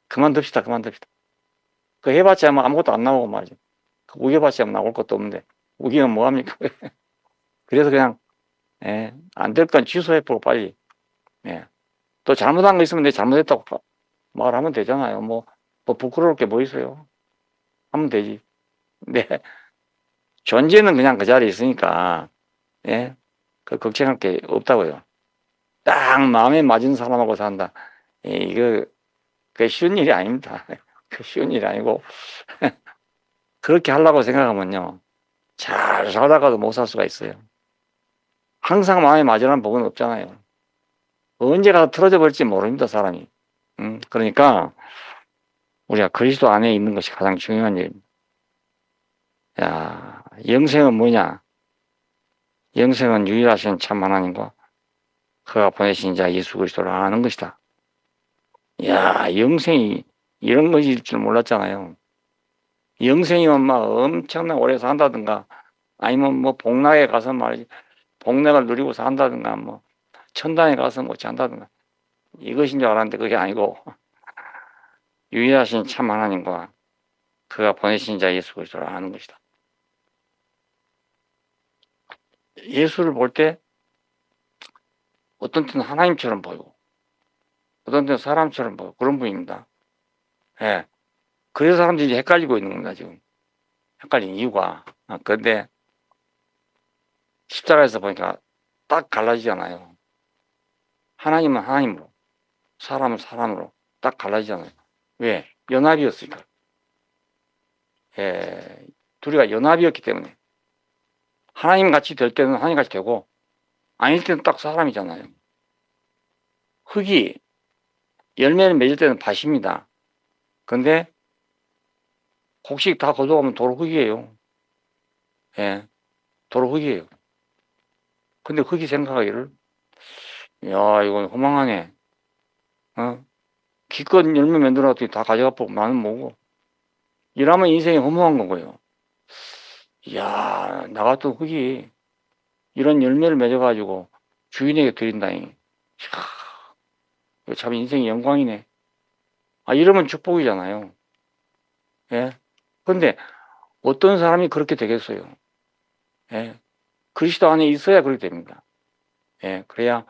그만둡시다, 그만둡시다. 그 해봤자 뭐 아무것도 안 나오고 말이죠. 그 우겨봤자 나올 것도 없는데, 우기면 뭐합니까? 그래서 그냥, 예, 안 될 건 취소해보고 빨리, 예. 또 잘못한 거 있으면 내 잘못했다고 말하면 되잖아요. 뭐 부끄러울 게 뭐 있어요. 하면 되지. 네. 존재는 그냥 그 자리에 있으니까, 예. 그 걱정할 게 없다고요. 딱 마음에 맞은 사람하고 산다. 예, 그 쉬운 일이 아닙니다. 그 쉬운 일이 아니고, 그렇게 하려고 생각하면요. 잘 살다가도 못 살 수가 있어요. 항상 마음에 맞으라는 복은 없잖아요. 언제 가서 틀어져 버릴지 모릅니다, 사람이. 그러니까, 우리가 그리스도 안에 있는 것이 가장 중요한 일입니다. 야, 영생은 뭐냐? 영생은 유일하신 참 하나님과 그가 보내신 자 예수 그리스도를 아는 것이다. 야, 영생이 이런 것일 줄 몰랐잖아요. 영생이면 막 엄청나 오래 산다든가, 아니면 뭐 복락에 가서 말이지, 복락을 누리고 산다든가, 뭐 천당에 가서 뭐 잔다든가, 이것인 줄 알았는데 그게 아니고, 유일하신 참 하나님과 그가 보내신 자 예수 그리스도를 아는 것이다. 예수를 볼 때 어떤 때는 하나님처럼 보이고, 어떤 때는 사람처럼 보이고, 그런 분입니다. 예. 그래서 사람들이 헷갈리고 있는 겁니다, 지금. 헷갈린 이유가. 그런데 십자가에서 보니까 딱 갈라지잖아요. 하나님은 하나님으로, 사람은 사람으로 딱 갈라지잖아요. 왜? 연합이었으니까. 예, 둘이가 연합이었기 때문에. 하나님 같이 될 때는 하나님 같이 되고, 아닐 때는 딱 사람이잖아요. 흙이 열매를 맺을 때는 밭입니다. 근데 곡식 다 거둬가면 도로 흙이에요. 예, 도로 흙이에요. 근데 흙이 생각하기를, 야, 이건 허망하네. 기껏 열매 만들어놨더니 다 가져가고 나는 뭐고. 이러면 인생이 허무한 거고요. 이야, 나 같은 흙이 이런 열매를 맺어가지고 주인에게 드린다니. 참 인생이 영광이네. 이러면 축복이잖아요. 예. 근데 어떤 사람이 그렇게 되겠어요? 예. 그리스도 안에 있어야 그렇게 됩니다. 예. 그래야,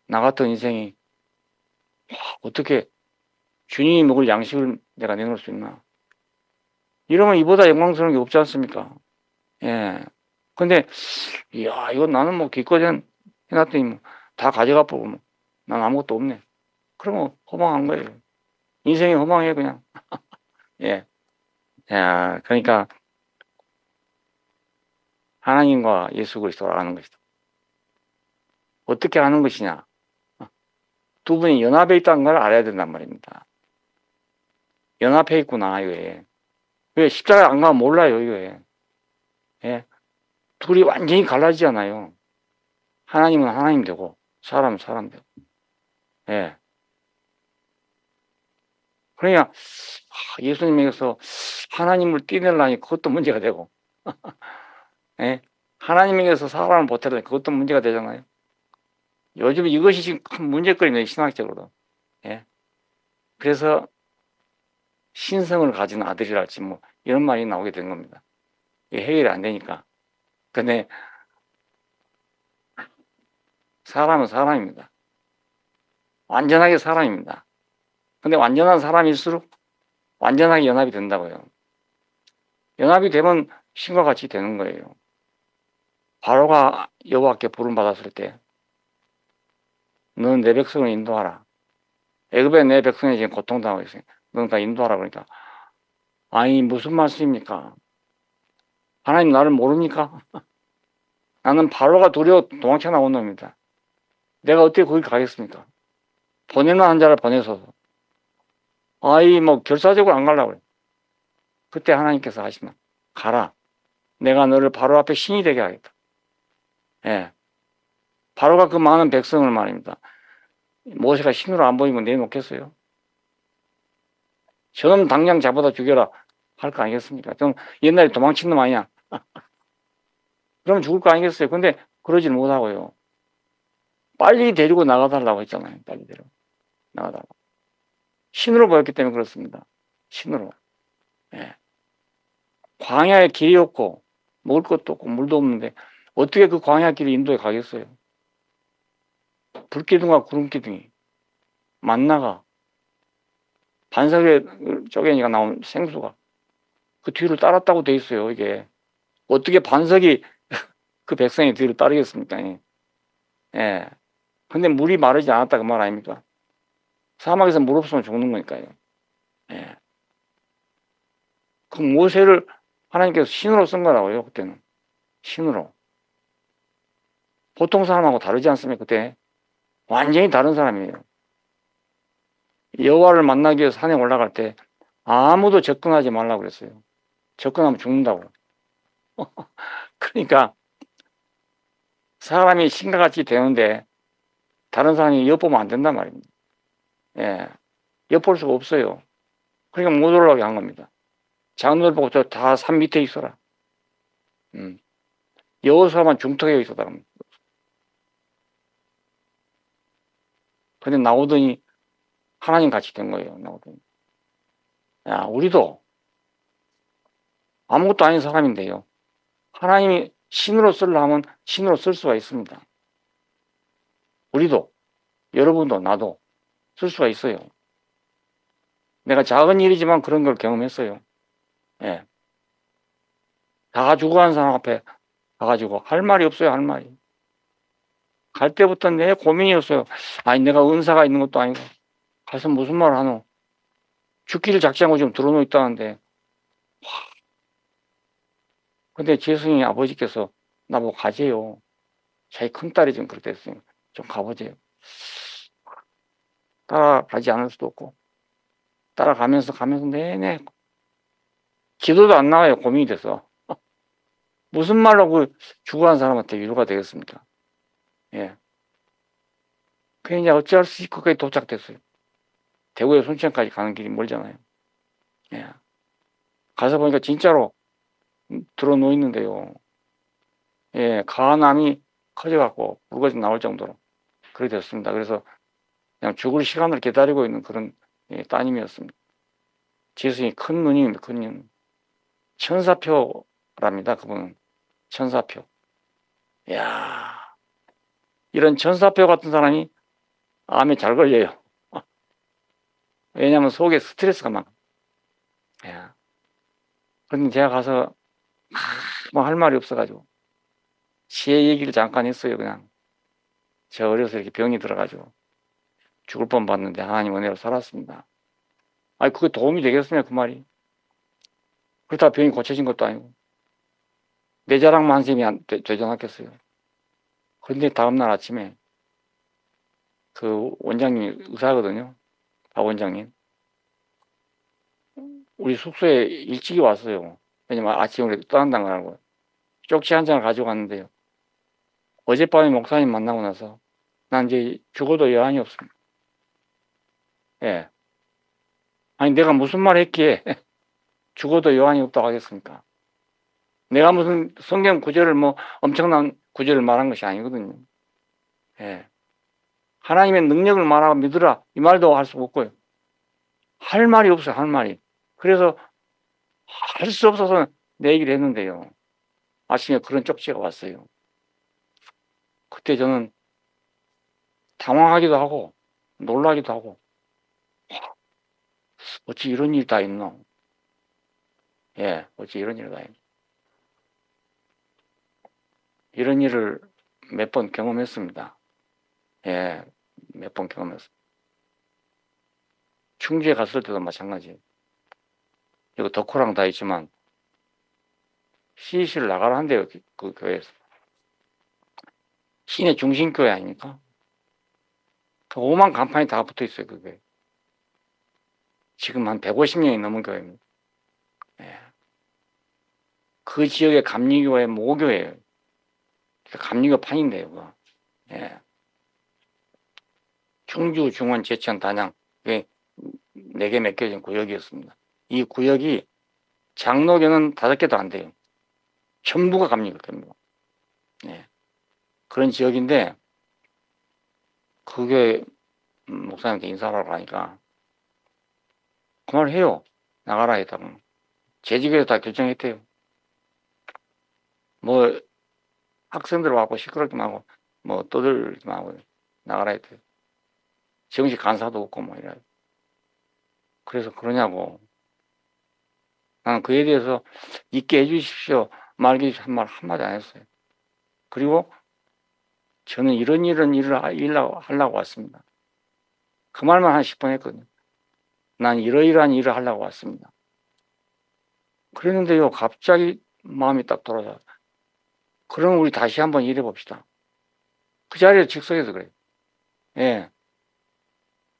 나 같은 인생이, 어떻게 주님이 먹을 양식을 내가 내놓을 수 있나? 이러면 이보다 영광스러운 게 없지 않습니까? 예. 근데, 이야, 이거 나는 뭐 기껏 해놨더니, 다 가져가 보면 난 아무것도 없네. 그러면 허망한 거예요. 인생이 허망해 그냥. 예. 야, 그러니까 하나님과 예수 그리스도를 아는 것이다. 어떻게 아는 것이냐? 두 분이 연합해 있다는 걸 알아야 된단 말입니다. 연합해 있구나 이거에. 왜 십자가에 안 가면 몰라요 이거에. 예. 둘이 완전히 갈라지지 않아요. 하나님은 하나님 되고 사람은 사람 되고. 예. 그러니까 예수님에게서 하나님을 떼내려니 그것도 문제가 되고, 예? 하나님에게서 사람을 보태려니 그것도 문제가 되잖아요. 요즘 이것이 지금 큰 문제거리네요, 신학적으로도. 예? 그래서 신성을 가진 아들이랄지 뭐 이런 말이 나오게 된 겁니다. 이게 해결이 안 되니까. 근데 사람은 사람입니다. 완전하게 사람입니다. 근데 완전한 사람일수록 완전하게 연합이 된다고요. 연합이 되면 신과 같이 되는 거예요. 바로가 여호와께 부름 받았을 때 너는 내 백성을 인도하라. 애굽에 내 백성이 지금 고통당하고 있어요. 너는 다 인도하라. 그러니까 아니 무슨 말씀입니까? 하나님 나를 모릅니까? 나는 바로가 두려워 도망쳐 나온 놈입니다. 내가 어떻게 거기 가겠습니까? 보내는 한 자를 보내서 아이 뭐 결사적으로 안 가려고 그래. 그때 하나님께서 하시면 가라. 내가 너를 바로 앞에 신이 되게 하겠다. 예. 바로가 그 많은 백성을 말입니다. 모세가 신으로 안 보이면 내놓겠어요? 저놈 당장 잡아다 죽여라 할 거 아니겠습니까? 좀 옛날에 도망친 놈 아니냐? 그러면 죽을 거 아니겠어요? 근데 그러질 못하고요. 빨리 데리고 나가달라고 했잖아요. 빨리 데리고 나가달라고. 신으로 보였기 때문에 그렇습니다. 신으로. 예. 광야에 길이 없고 먹을 것도 없고 물도 없는데 어떻게 그 광야 길이 인도에 가겠어요? 불기둥과 구름기둥이 만나가 반석에 쪼개니까 나온 생수가 그 뒤를 따랐다고 돼 있어요. 이게 어떻게 반석이 그 백성의 뒤를 따르겠습니까? 예. 근데 물이 마르지 않았다 그 말 아닙니까? 사막에서 물 없으면 죽는 거니까요. 예. 그 모세를 하나님께서 신으로 쓴 거라고요. 그때는 신으로. 보통 사람하고 다르지 않습니까? 그때 완전히 다른 사람이에요. 여호와를 만나기 위해서 산에 올라갈 때 아무도 접근하지 말라고 그랬어요. 접근하면 죽는다고. 그러니까 사람이 신과 같이 되는데 다른 사람이 엿보면 안 된단 말입니다. 예. 엿볼 수가 없어요. 그러니까 못 올라가게 한 겁니다. 장로를 보고 저 다 산 밑에 있어라. 여호수아만 중턱에 있었다. 근데 나오더니 하나님 같이 된 거예요. 나오더니. 야, 우리도 아무것도 아닌 사람인데요. 하나님이 신으로 쓰려면 신으로 쓸 수가 있습니다. 우리도, 여러분도, 나도 쓸 수가 있어요. 내가 작은 일이지만 그런 걸 경험했어요. 예. 다 죽어간 사람 앞에 가가지고 할 말이 없어요, 할 말이. 갈 때부터 내 고민이었어요. 아니, 내가 은사가 있는 것도 아니고, 가서 무슨 말을 하노? 죽기를 작정하고 지금 들어놓고 있다는데. 근데 재승이 아버지께서 나보고 가재요. 자기 큰딸이 지금 그렇게 됐어요. 좀 가보재요. 따라가지 않을 수도 없고, 따라가면서 내내 기도도 안 나와요. 고민이 돼서. 무슨 말로 그 죽어간 사람한테 위로가 되겠습니까? 예. 그냥 이제 어찌할 수 있고 거기에 도착됐어요. 대구에 순천까지 가는 길이 멀잖아요. 예. 가서 보니까 진짜로 들어 놓여 있는데요. 예, 가남이 커져갖고 붉어져 나올 정도로 그렇게 됐습니다. 그래서 그냥 죽을 시간을 기다리고 있는 그런 따님이었습니다. 재승이 큰 누님입니다. 큰 누님. 천사표랍니다. 그분은. 천사표. 이야, 이런 천사표 같은 사람이 암에 잘 걸려요. 왜냐하면 속에 스트레스가 많아. 야. 그런데 제가 가서 뭐 할 말이 없어가지고 제 얘기를 잠깐 했어요. 그냥 제가 어려서 이렇게 병이 들어가지고 죽을 뻔 봤는데 하나님 은혜로 살았습니다. 아니 그게 도움이 되겠습니까 그 말이? 그렇다고 병이 고쳐진 것도 아니고 내 자랑 만sem이 되지 않았겠어요. 그런데 다음날 아침에 그 원장님이 의사거든요. 박 원장님. 우리 숙소에 일찍이 왔어요. 왜냐면 아침에 우리 떠난다는 거라고. 쪽지 한 장을 가지고 왔는데요. 어젯밤에 목사님 만나고 나서 난 이제 죽어도 여한이 없습니다. 예. 아니 내가 무슨 말 했기에 죽어도 여한이 없다고 하겠습니까? 내가 무슨 성경 구절을 뭐 엄청난 구절을 말한 것이 아니거든요. 예. 하나님의 능력을 말하고 믿으라 이 말도 할 수 없고요. 할 말이 없어요. 할 말이. 그래서 할 수 없어서 내 얘기를 했는데요. 아침에 그런 쪽지가 왔어요. 그때 저는 당황하기도 하고 놀라기도 하고 어찌 이런 일이 다 있노? 예, 어찌 이런 일이 다 있노? 이런 일을 몇 번 경험했습니다. 예, 몇 번 경험했어요. 충주에 갔을 때도 마찬가지예요. 이거 덕후랑 다 있지만 CEC를 나가라 한대요. 그 교회에서. 시내 중심교회 아닙니까? 그 오만 간판이 다 붙어 있어요. 그게. 지금 한 150년이 넘은 교회입니다. 예. 그 지역의 감리교회 모교회예요. 감리교 판인데요. 그거. 예. 충주, 중원, 제천, 단양 네 개 맡겨진 구역이었습니다. 이 구역이 장로교는 5개도 안 돼요. 전부가 감리교회입니다. 예. 그런 지역인데 그게 목사님한테 인사하라고 하니까 그만해요. 나가라 했다고. 재직에서 다 결정했대요. 뭐 학생들 와고 시끄럽게 하고 뭐 떠들기만 하고 나가라 했대요. 정식 간사도 없고 뭐 이래. 그래서 그러냐고. 나는 그에 대해서 있게 해주십시오. 말기 한 말 한마디 안 했어요. 그리고 저는 이런 일을 하려고 왔습니다. 그 말만 한 10번 했거든요. 난 이러이러한 일을 하려고 왔습니다. 그랬는데요, 갑자기 마음이 딱 돌아서. 그럼 우리 다시 한번 일해 봅시다. 그 자리에 즉석에서 그래요. 예.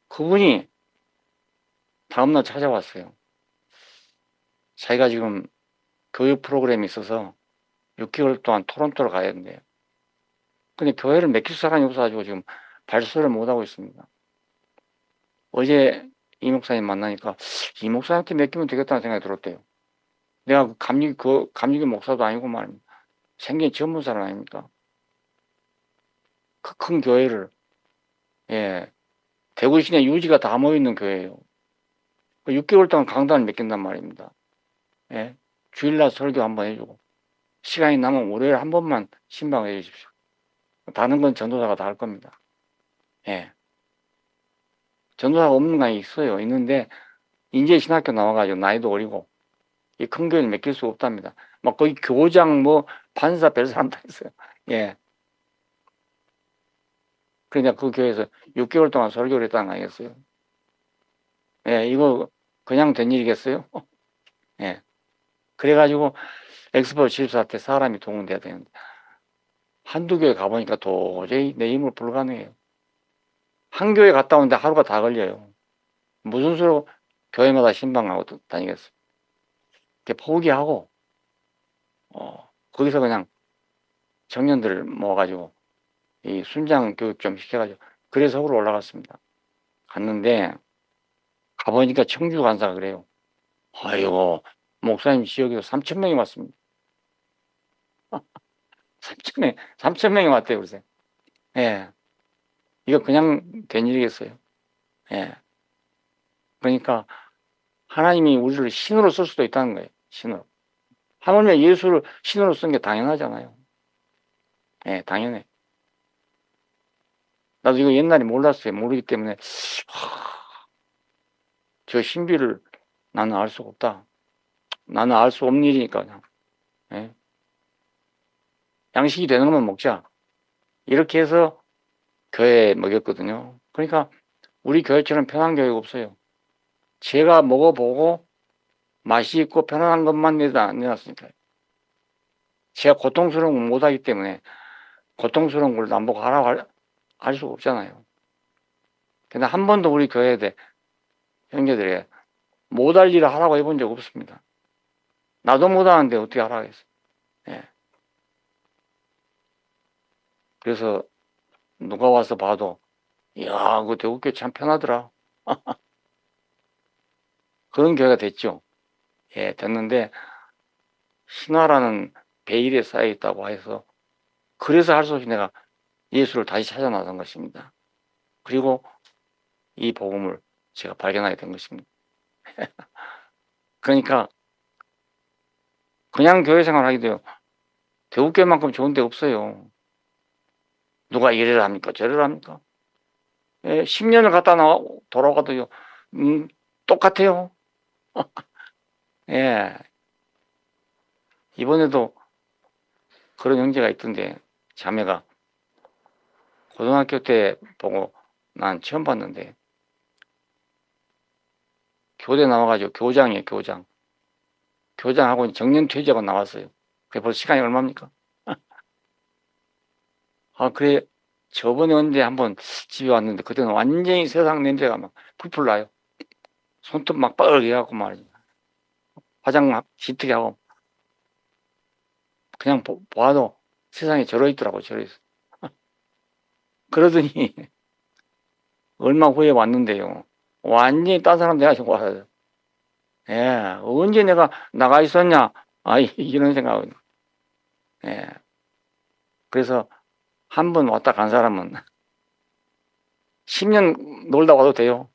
그분이 다음날 찾아왔어요. 자기가 지금 교육 프로그램이 있어서 6개월 동안 토론토를 가야 된대요. 근데 교회를 맡길 사람이 없어가지고 지금 발설을 못하고 있습니다. 어제 이 목사님 만나니까 이 목사님한테 맡기면 되겠다는 생각이 들었대요. 내가 감리교 목사도 아니고 말입니다. 생긴 전문 사람 아닙니까? 그 큰 교회를, 예, 대구 시내 유지가 다 모여있는 교회예요. 6개월 동안 강단을 맡긴단 말입니다. 예, 주일날 설교 한번 해주고 시간이 남으면 월요일에 한 번만 신방을 해주십시오. 다른 건 전도사가 다 할 겁니다. 예. 전도사가 없는 거 있어요. 있는데 인제신학교 나와가지고 나이도 어리고 이 큰 교회를 맡길 수 없답니다. 막 거기 교장 뭐 판사 별 사람 다 있어요. 예. 그러니까 그 교회에서 6개월 동안 설교를 했다는 거 아니겠어요? 예, 이거 그냥 된 일이겠어요? 예. 그래가지고 엑스포 집사 때 사람이 동원돼야 되는데 한두 교회 가보니까 도저히 내 힘으로 불가능해요. 한 교회 갔다 오는데 하루가 다 걸려요. 무슨 수로 교회마다 신방하고 다니겠어요. 포기하고 거기서 그냥 청년들을 모아가지고 이 순장 교육 좀 시켜가지고 그래서 서울로 올라갔습니다. 갔는데 가보니까 청주 간사가 그래요. 아이고 목사님 지역에서 3,000명이 왔습니다. 3,000명이 왔대요. 그래서 예, 이거 그냥 된 일이겠어요. 예, 그러니까 하나님이 우리를 신으로 쓸 수도 있다는 거예요. 신으로. 하물며 예수를 신으로 쓴 게 당연하잖아요. 예, 당연해. 나도 이거 옛날에 몰랐어요. 모르기 때문에 저 신비를 나는 알 수가 없다. 나는 알 수 없는 일이니까 그냥. 예. 양식이 되는 것만 먹자. 이렇게 해서 교회에 먹였거든요. 그러니까 우리 교회처럼 편한 교회가 없어요. 제가 먹어보고 맛이 있고 편안한 것만 내놨으니까요. 제가 고통스러운 걸 못하기 때문에 고통스러운 걸 남보고 하라고 할 수가 없잖아요. 근데 한 번도 우리 교회에 형제들이 못할 일을 하라고 해본 적 없습니다. 나도 못하는데 어떻게 하라고 했어. 예. 그래서 누가 와서 봐도 이야 그 대구교회 참 편하더라. 그런 교회가 됐죠. 예, 됐는데 신화라는 베일에 쌓여 있다고 해서 그래서 할 수 없이 내가 예수를 다시 찾아 나선 것입니다. 그리고 이 복음을 제가 발견하게 된 것입니다. 그러니까 그냥 교회 생활하기도 대구교회만큼 좋은 데 없어요. 누가 이래라 합니까? 저래라 합니까? 예, 10년을 갔다 돌아가도요. 똑같아요. 예. 이번에도 그런 형제가 있던데 자매가 고등학교 때 보고 난 처음 봤는데 교대 나와가지고 교장이에요. 교장하고 정년퇴직하고 나왔어요. 그게 벌써 시간이 얼마입니까? 아 그래 저번에 언제 한번 집에 왔는데 그때는 완전히 세상 냄새가 막 풀풀 나요. 손톱 막 뻘개갖고 말이죠. 화장 막 짙게 하고 그냥 봐도 세상에 저러 있더라고 저러 있어. 그러더니 얼마 후에 왔는데요. 완전히 딴 사람 돼가지고 와서 예 언제 내가 나가 있었냐 아 이런 생각은 예 그래서 한 번 왔다 간 사람은 10년 놀다 와도 돼요.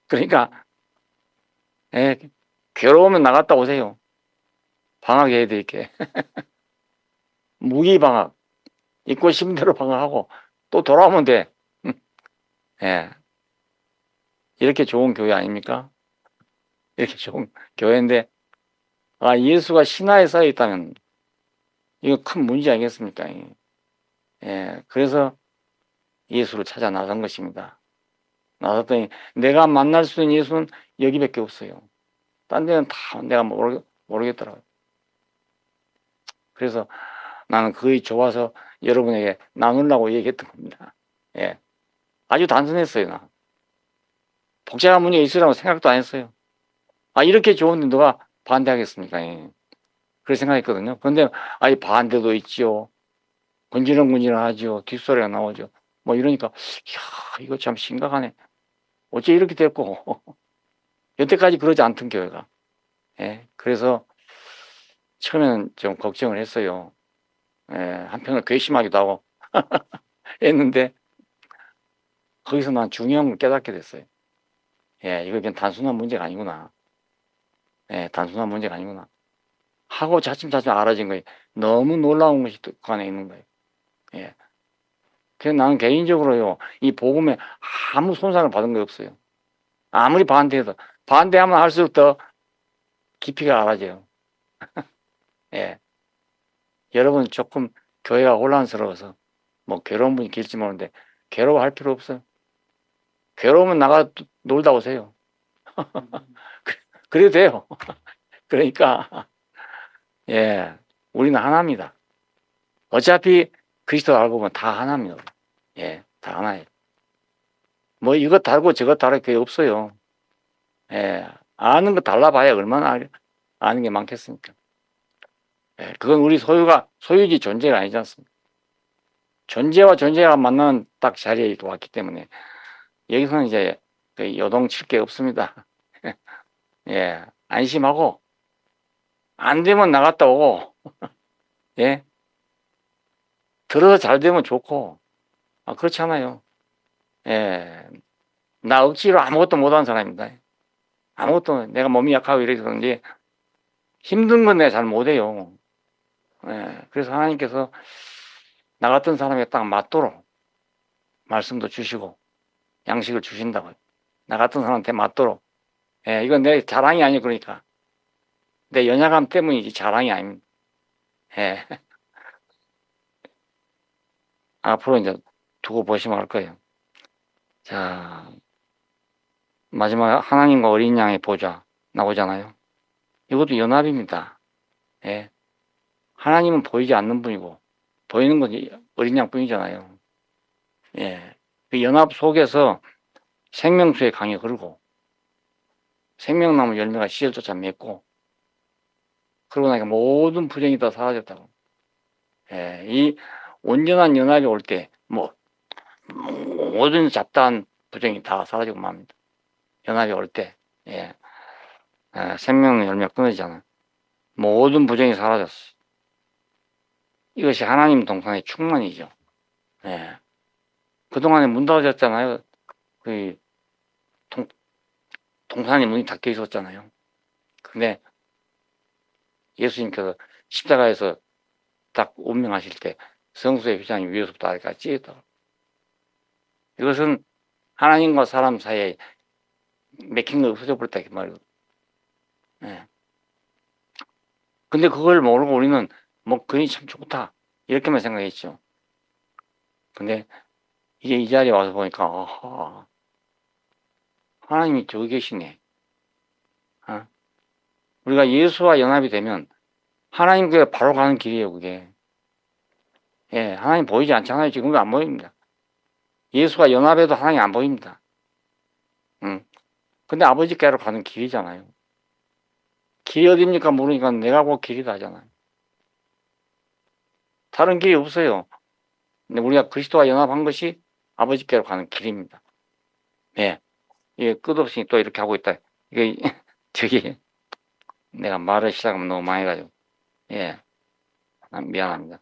그러니까 예 괴로우면 나갔다 오세요. 방학해야 되니까 무기방학 있고 싶은 대로 방학하고 또 돌아오면 돼. 예 이렇게 좋은 교회 아닙니까? 이렇게 좋은 교회인데 아 예수가 신화에 쌓여 있다면 이거 큰 문제 아니겠습니까? 예 그래서 예수를 찾아 나선 것입니다. 나섰더니 내가 만날 수 있는 예수는 여기밖에 없어요. 딴 데는 다 내가 모르겠더라고요. 그래서 나는 그게 좋아서 여러분에게 나누려고 얘기했던 겁니다. 예. 아주 단순했어요. 나. 복잡한 문제가 있으라고 생각도 안 했어요. 아, 이렇게 좋은데 누가 반대하겠습니까? 예. 그렇게 생각했거든요. 그런데, 아니, 반대도 있지요. 군지렁군지렁하지요. 뒷소리가 나오죠. 뭐 이러니까, 이야, 이거 참 심각하네. 어째 이렇게 됐고. 여태까지 그러지 않던 교회가. 예. 그래서 처음에는 좀 걱정을 했어요. 예. 한편으로 괘씸하기도 하고 했는데, 거기서 난 중요한 걸 깨닫게 됐어요. 예, 이거 그냥 단순한 문제가 아니구나. 예, 단순한 문제가 아니구나. 하고 차츰차츰 알아진 거예요. 너무 놀라운 것이 그 안에 있는 거예요. 예. 그래서 나는 개인적으로요, 이 복음에 아무 손상을 받은 게 없어요. 아무리 반대해도, 반대하면 할수록 더 깊이가 알아져요. 예. 여러분 조금 교회가 혼란스러워서, 뭐 괴로운 분이 계실지 모르는데, 괴로워할 필요 없어요. 괴로우면 나가 놀다 오세요. 그래도 돼요. 그러니까, 예. 우리는 하나입니다. 어차피 그리스도 알고 보면 다 하나입니다. 예, 다 하나예요. 뭐 이것 다르고 저것 다르고 그게 없어요. 예, 아는 거 달라봐야 얼마나 아는 게 많겠습니까? 예, 그건 우리 소유지 존재가 아니지 않습니까? 존재와 존재가 만나는 딱 자리에 왔기 때문에 여기서는 이제 요동칠 게 없습니다. 예, 안심하고 안 되면 나갔다 오고 예, 들어서 잘 되면 좋고 그렇지 않아요. 예, 나 억지로 아무것도 못하는 사람입니다. 아무것도 내가 몸이 약하고 이래서 그런지 힘든 건 내가 잘 못해요. 예, 그래서 하나님께서 나 같은 사람에 딱 맞도록 말씀도 주시고 양식을 주신다고요. 나 같은 사람한테 맞도록. 예, 이건 내 자랑이 아니에요. 그러니까 내 연약함 때문이지 자랑이 아닙니다. 예. 앞으로 이제 두고 보시면 알 거예요. 자, 마지막 하나님과 어린 양의 보좌 나오잖아요. 이것도 연합입니다. 예. 하나님은 보이지 않는 분이고 보이는 건 어린 양뿐이잖아요. 예. 그 연합 속에서 생명수의 강이 흐르고 생명나무 열매가 씨를 쫓아 맺고 그러고 나니까 모든 부정이 다 사라졌다고. 예. 이 온전한 연합이 올 때 모든 잡다한 부정이 다 사라지고 맙니다. 연합이 올 때. 예. 생명 열매가 끊어지잖아요. 모든 부정이 사라졌어. 이것이 하나님 동산의 충만이죠. 예. 그동안에 문 닫아졌잖아요. 그 동산의 문이 닫혀 있었잖아요. 근데 예수님께서 십자가에서 딱 운명하실 때 성수의 휘장이 위에서부터 아래까지 찢었다고. 이것은 하나님과 사람 사이에 맥힌 거 없어져 버렸다 그 말이에요. 예. 근데 그걸 모르고 우리는 그니 참 좋다 이렇게만 생각했죠. 근데 이제 이 자리에 와서 보니까 아하, 하나님이 저기 계시네. 우리가 예수와 연합이 되면 하나님께 바로 가는 길이에요, 그게. 예, 하나님 보이지 않잖아요. 지금도 안 보입니다. 예수와 연합해도 하나님 안 보입니다. 근데 아버지께로 가는 길이잖아요. 길이 어딥니까 모르니까 내가 곧 길이다 하잖아요. 다른 길이 없어요. 근데 우리가 그리스도와 연합한 것이 아버지께로 가는 길입니다. 예. 이게 끝없이 또 이렇게 하고 있다. 이게, 저기, 내가 말을 시작하면 너무 많이 가지고. 예. 미안합니다.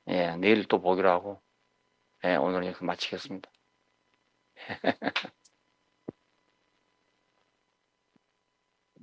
예. 내일 또 보기로 하고, 예. 오늘 여기서 마치겠습니다.